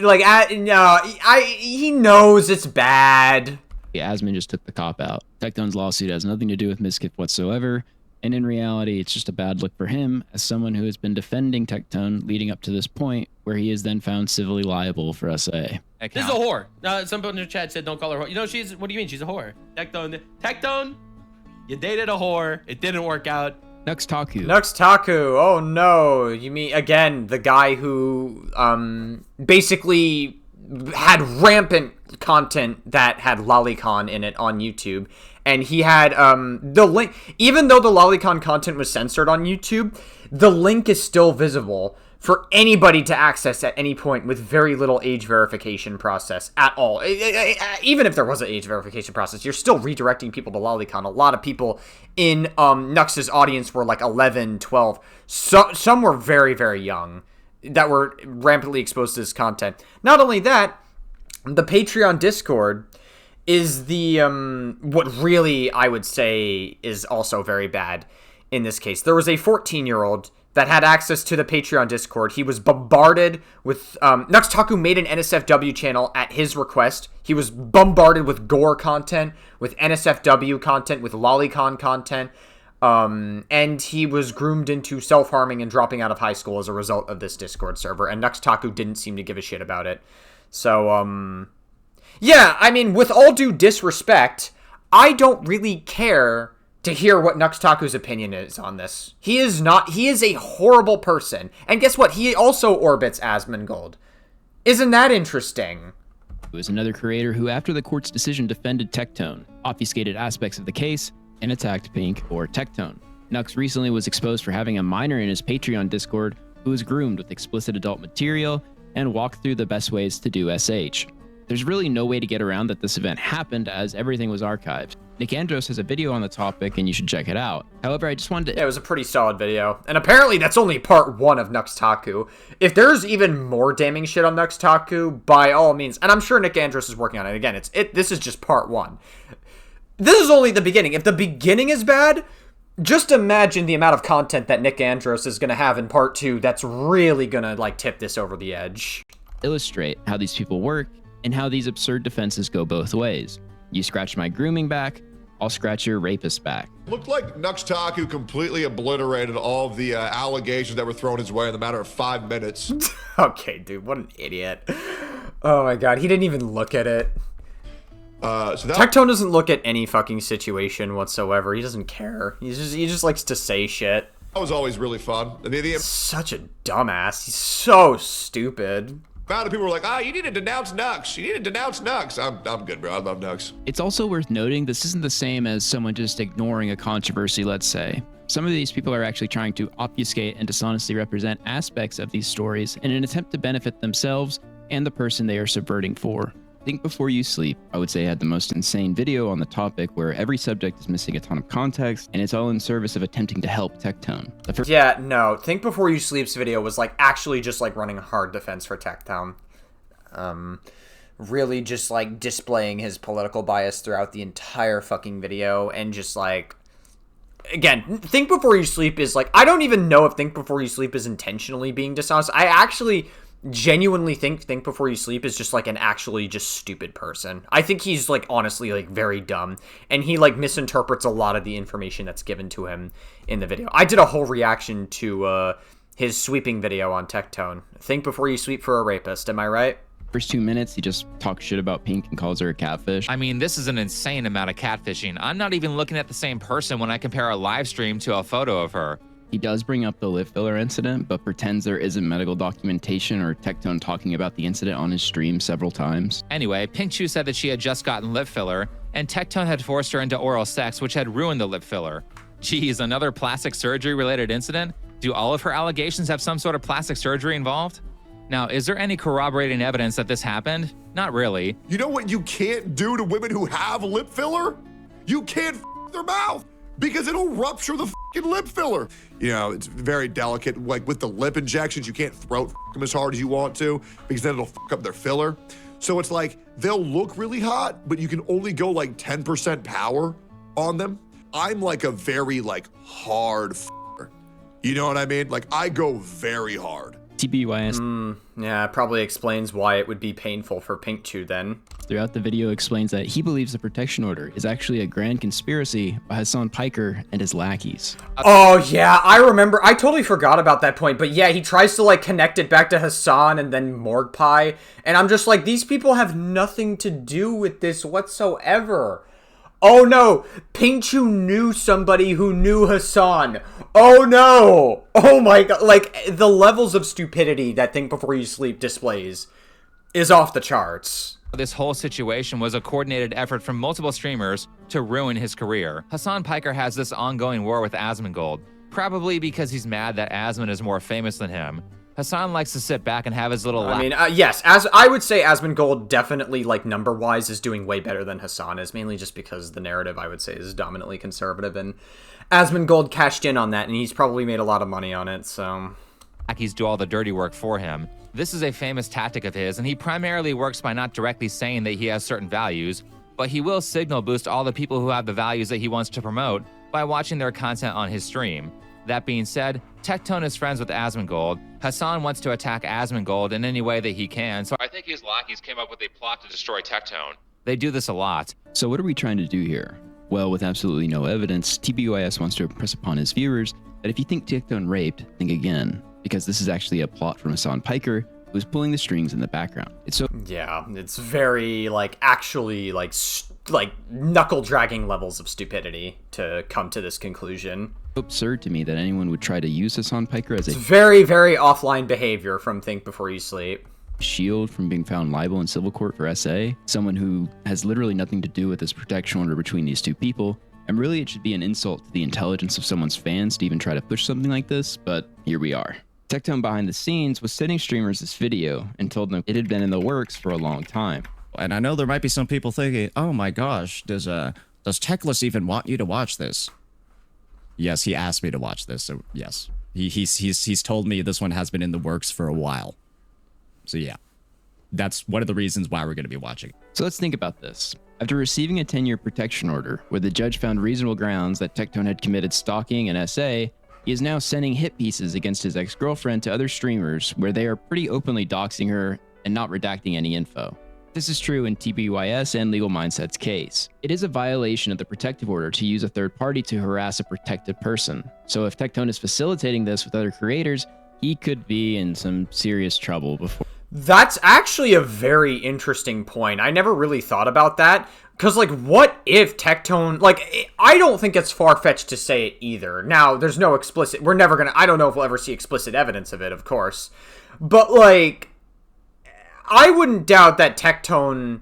it's bad. Yeah, Asmon just took the cop out. Tectone's lawsuit has nothing to do with Mizkif whatsoever, and in reality, it's just a bad look for him as someone who has been defending Tectone leading up to this point, where he is then found civilly liable for SA. This is a whore. Some people in the chat said don't call her a whore. What do you mean? She's a whore. Tectone, you dated a whore. It didn't work out. Nux Taku. Nux Taku. Oh no. You mean, again, the guy who basically had rampant content that had lolicon in it on YouTube. And he had the link, even though the lolicon content was censored on YouTube, the link is still visible for anybody to access at any point with very little age verification process at all. Even if there was an age verification process, you're still redirecting people to lolicon. A lot of people in Nux's audience were like 11, 12. Some were very, very young that were rampantly exposed to this content. Not only that, the Patreon Discord is the what really I would say is also very bad in this case. There was a 14-year-old that had access to the Patreon Discord. He was bombarded with Nux Taku made an NSFW channel at his request. He was bombarded with gore content, with NSFW content, with lolicon content, and he was groomed into self-harming and dropping out of high school as a result of this Discord server, and Nux Taku didn't seem to give a shit about it. So yeah, I mean, with all due disrespect, I don't really care to hear what Nux Taku's opinion is on this. He is a horrible person. And guess what? He also orbits Asmongold. Isn't that interesting? Who is another creator who, after the court's decision, defended Tectone, obfuscated aspects of the case, and attacked Pink or Tectone. Nux recently was exposed for having a minor in his Patreon Discord who was groomed with explicit adult material and walked through the best ways to do SH. There's really no way to get around that this event happened, as everything was archived. Nick Andros has a video on the topic, and you should check it out. However, I just wanted to... Yeah, it was a pretty solid video. And apparently that's only part 1 of Nux Taku. If there's even more damning shit on Nux Taku, by all means, and I'm sure Nick Andros is working on it. Again, this is just part 1. This is only the beginning. If the beginning is bad, just imagine the amount of content that Nick Andros is going to have in part 2 that's really going to, like, tip this over the edge. Illustrate how these people work, and how these absurd defenses go both ways. You scratch my grooming back, I'll scratch your rapist back. Looked like Nux Taku completely obliterated all of the allegations that were thrown his way in the matter of 5 minutes. Okay, dude, what an idiot. Oh my god, he didn't even look at it. Tectone doesn't look at any fucking situation whatsoever. He doesn't care. He just likes to say shit. That was always really fun. Such a dumbass. He's so stupid. Amount of people were like, you need to denounce Nux. You need to denounce Nux. I'm good, bro. I love Nux. It's also worth noting this isn't the same as someone just ignoring a controversy, let's say. Some of these people are actually trying to obfuscate and dishonestly represent aspects of these stories in an attempt to benefit themselves and the person they are subverting for. Think Before You Sleep, I would say, had the most insane video on the topic where every subject is missing a ton of context, and it's all in service of attempting to help Tectone. Yeah, no. Think Before You Sleep's video was like actually just like running a hard defense for Tectone. Really just like displaying his political bias throughout the entire fucking video, and just like, again, Think Before You Sleep is like, I don't even know if Think Before You Sleep is intentionally being dishonest. I actually genuinely think Before You Sleep is just like an actually just stupid person. I think he's like honestly like very dumb, and he like misinterprets a lot of the information that's given to him in the video. I did a whole reaction to his sweeping video on Tectone. Think before you sweep for a rapist, am I right? First 2 minutes, he just talks shit about Pink and calls her a catfish. I mean, this is an insane amount of catfishing. I'm not even looking at the same person when I compare a live stream to a photo of her. He does bring up the lip filler incident, but pretends there isn't medical documentation or Tectone talking about the incident on his stream several times. Anyway, Pink Chu said that she had just gotten lip filler, and Tectone had forced her into oral sex, which had ruined the lip filler. Geez, another plastic surgery related incident? Do all of her allegations have some sort of plastic surgery involved? Now, is there any corroborating evidence that this happened? Not really. You know what you can't do to women who have lip filler? You can't f their mouth because it'll rupture the fucking lip filler. You know, it's very delicate. Like with the lip injections, you can't throat them as hard as you want to because then it'll fuck up their filler. So it's like they'll look really hot, but you can only go like 10% power on them. I'm like a very like hard f***er. You know what I mean? Like I go very hard. TBYS. Yeah, it probably explains why it would be painful for Pink Chu then. Throughout the video explains that he believes the protection order is actually a grand conspiracy by Hassan Piker and his lackeys. Oh yeah, I remember. I totally forgot about that point. But yeah, he tries to like connect it back to Hassan and then Morgue Pie. And I'm just like, these people have nothing to do with this whatsoever. Oh no, Pink Chu knew somebody who knew Hassan. Oh no! Oh my god, like, the levels of stupidity that Think Before You Sleep displays is off the charts. This whole situation was a coordinated effort from multiple streamers to ruin his career. Hassan Piker has this ongoing war with Asmongold, probably because he's mad that Asmon is more famous than him. Hassan likes to sit back and have his little... I mean, yes, as I would say Asmongold definitely, like, number-wise is doing way better than Hassan is, mainly just because the narrative, I would say, is dominantly conservative, and Asmongold cashed in on that, and he's probably made a lot of money on it, so... Lackeys do all the dirty work for him. This is a famous tactic of his, and he primarily works by not directly saying that he has certain values, but he will signal boost all the people who have the values that he wants to promote by watching their content on his stream. That being said, Tectone is friends with Asmongold. Hassan wants to attack Asmongold in any way that he can, so I think his lackeys came up with a plot to destroy Tectone. They do this a lot. So what are we trying to do here? Well, with absolutely no evidence, TBYS wants to impress upon his viewers that if you think Tectone raped, think again, because this is actually a plot from Hassan Piker, who's pulling the strings in the background. It's so... Yeah, it's very, like, actually, like knuckle-dragging levels of stupidity to come to this conclusion. Absurd to me that anyone would try to use Hassan Piker as a... It's very, very offline behavior from Think Before You Sleep. Shield from being found liable in civil court for SA, someone who has literally nothing to do with this protection order between these two people, and really it should be an insult to the intelligence of someone's fans to even try to push something like this, but here we are. Tectone behind the scenes was sending streamers this video and told them it had been in the works for a long time. And I know there might be some people thinking, oh my gosh, does Techless even want you to watch this? Yes, he asked me to watch this, so yes. He's told me this one has been in the works for a while. So yeah, that's one of the reasons why we're going to be watching. So let's think about this. After receiving a 10-year protection order, where the judge found reasonable grounds that Tectone had committed stalking and SA, he is now sending hit pieces against his ex-girlfriend to other streamers where they are pretty openly doxing her and not redacting any info. This is true in TBYS and Legal Mindset's case. It is a violation of the protective order to use a third party to harass a protected person. So if Tectone is facilitating this with other creators, he could be in some serious trouble before. That's actually a very interesting point. I never really thought about that. Because, like, what if Tectone... Like, I don't think it's far-fetched to say it either. Now, there's no explicit... We're never gonna... I don't know if we'll ever see explicit evidence of it, of course. But, like... I wouldn't doubt that Tectone,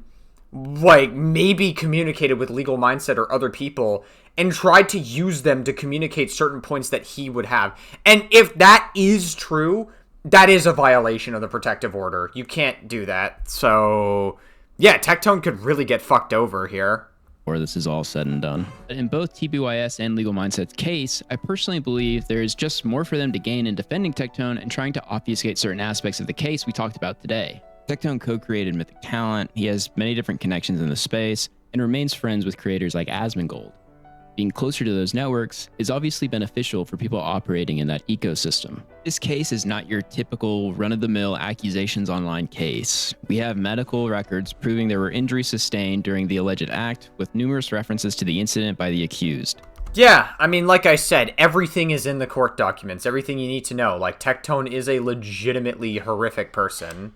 like, maybe communicated with Legal Mindset or other people and tried to use them to communicate certain points that he would have. And if that is true, that is a violation of the protective order. You can't do that. So, yeah, Tectone could really get fucked over here. Or this is all said and done. In both TBYS and Legal Mindset's case, I personally believe there is just more for them to gain in defending Tectone and trying to obfuscate certain aspects of the case we talked about today. Tectone co-created Mythic talent, he has many different connections in the space, and remains friends with creators like Asmongold. Being closer to those networks is obviously beneficial for people operating in that ecosystem. This case is not your typical run-of-the-mill accusations online case. We have medical records proving there were injuries sustained during the alleged act, with numerous references to the incident by the accused. Yeah, I mean, like I said, everything is in the court documents, everything you need to know. Like, Tectone is a legitimately horrific person.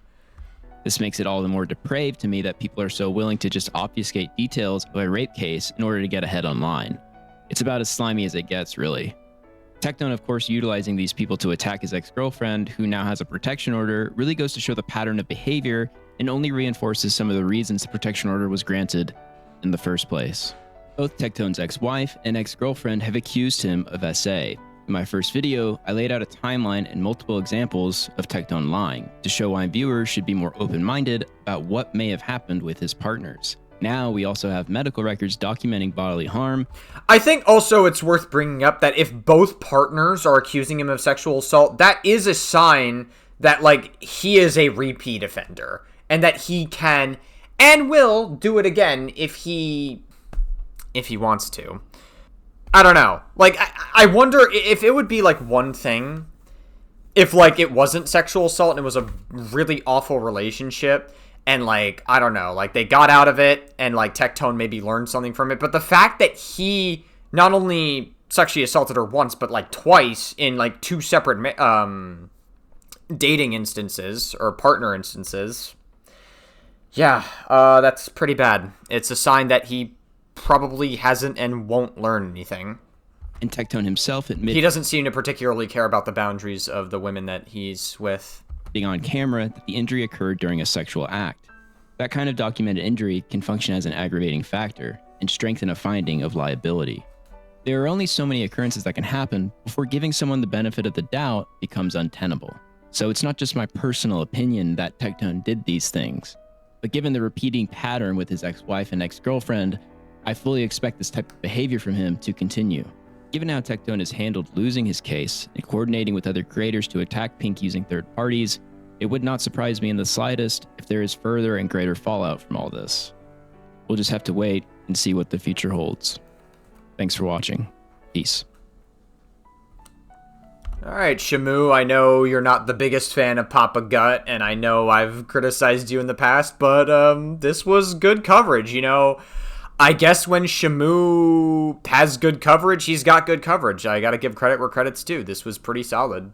This makes it all the more depraved to me that people are so willing to just obfuscate details of a rape case in order to get ahead online. It's about as slimy as it gets, really. Tectone, of course, utilizing these people to attack his ex-girlfriend, who now has a protection order, really goes to show the pattern of behavior and only reinforces some of the reasons the protection order was granted in the first place. Both Tectone's ex-wife and ex-girlfriend have accused him of SA. In my first video, I laid out a timeline and multiple examples of Tectone lying to show why viewers should be more open-minded about what may have happened with his partners. Now we also have medical records documenting bodily harm. I think also it's worth bringing up that if both partners are accusing him of sexual assault, that is a sign that, like, he is a repeat offender and that he can and will do it again if he wants to. I don't know. Like, I wonder if it would be, like, one thing if, like, it wasn't sexual assault and it was a really awful relationship and, like, I don't know, like, they got out of it and, like, Tectone maybe learned something from it. But the fact that he not only sexually assaulted her once, but, like, twice in, like, two separate dating instances or partner instances, yeah, that's pretty bad. It's a sign that he probably hasn't and won't learn anything. And Tectone himself admitted he doesn't seem to particularly care about the boundaries of the women that he's with. Being on camera that the injury occurred during a sexual act. That kind of documented injury can function as an aggravating factor and strengthen a finding of liability. There are only so many occurrences that can happen before giving someone the benefit of the doubt becomes untenable. So it's not just my personal opinion that Tectone did these things, but given the repeating pattern with his ex-wife and ex-girlfriend, I fully expect this type of behavior from him to continue. Given how Tectone has handled losing his case and coordinating with other creators to attack Pink using third parties, it would not surprise me in the slightest if there is further and greater fallout from all this. We'll just have to wait and see what the future holds. Thanks for watching. Peace. Alright, Shimu, I know you're not the biggest fan of Papa Gut, and I know I've criticized you in the past, but this was good coverage, you know. I guess when Shimu has good coverage, he's got good coverage. I gotta give credit where credit's due. This was pretty solid.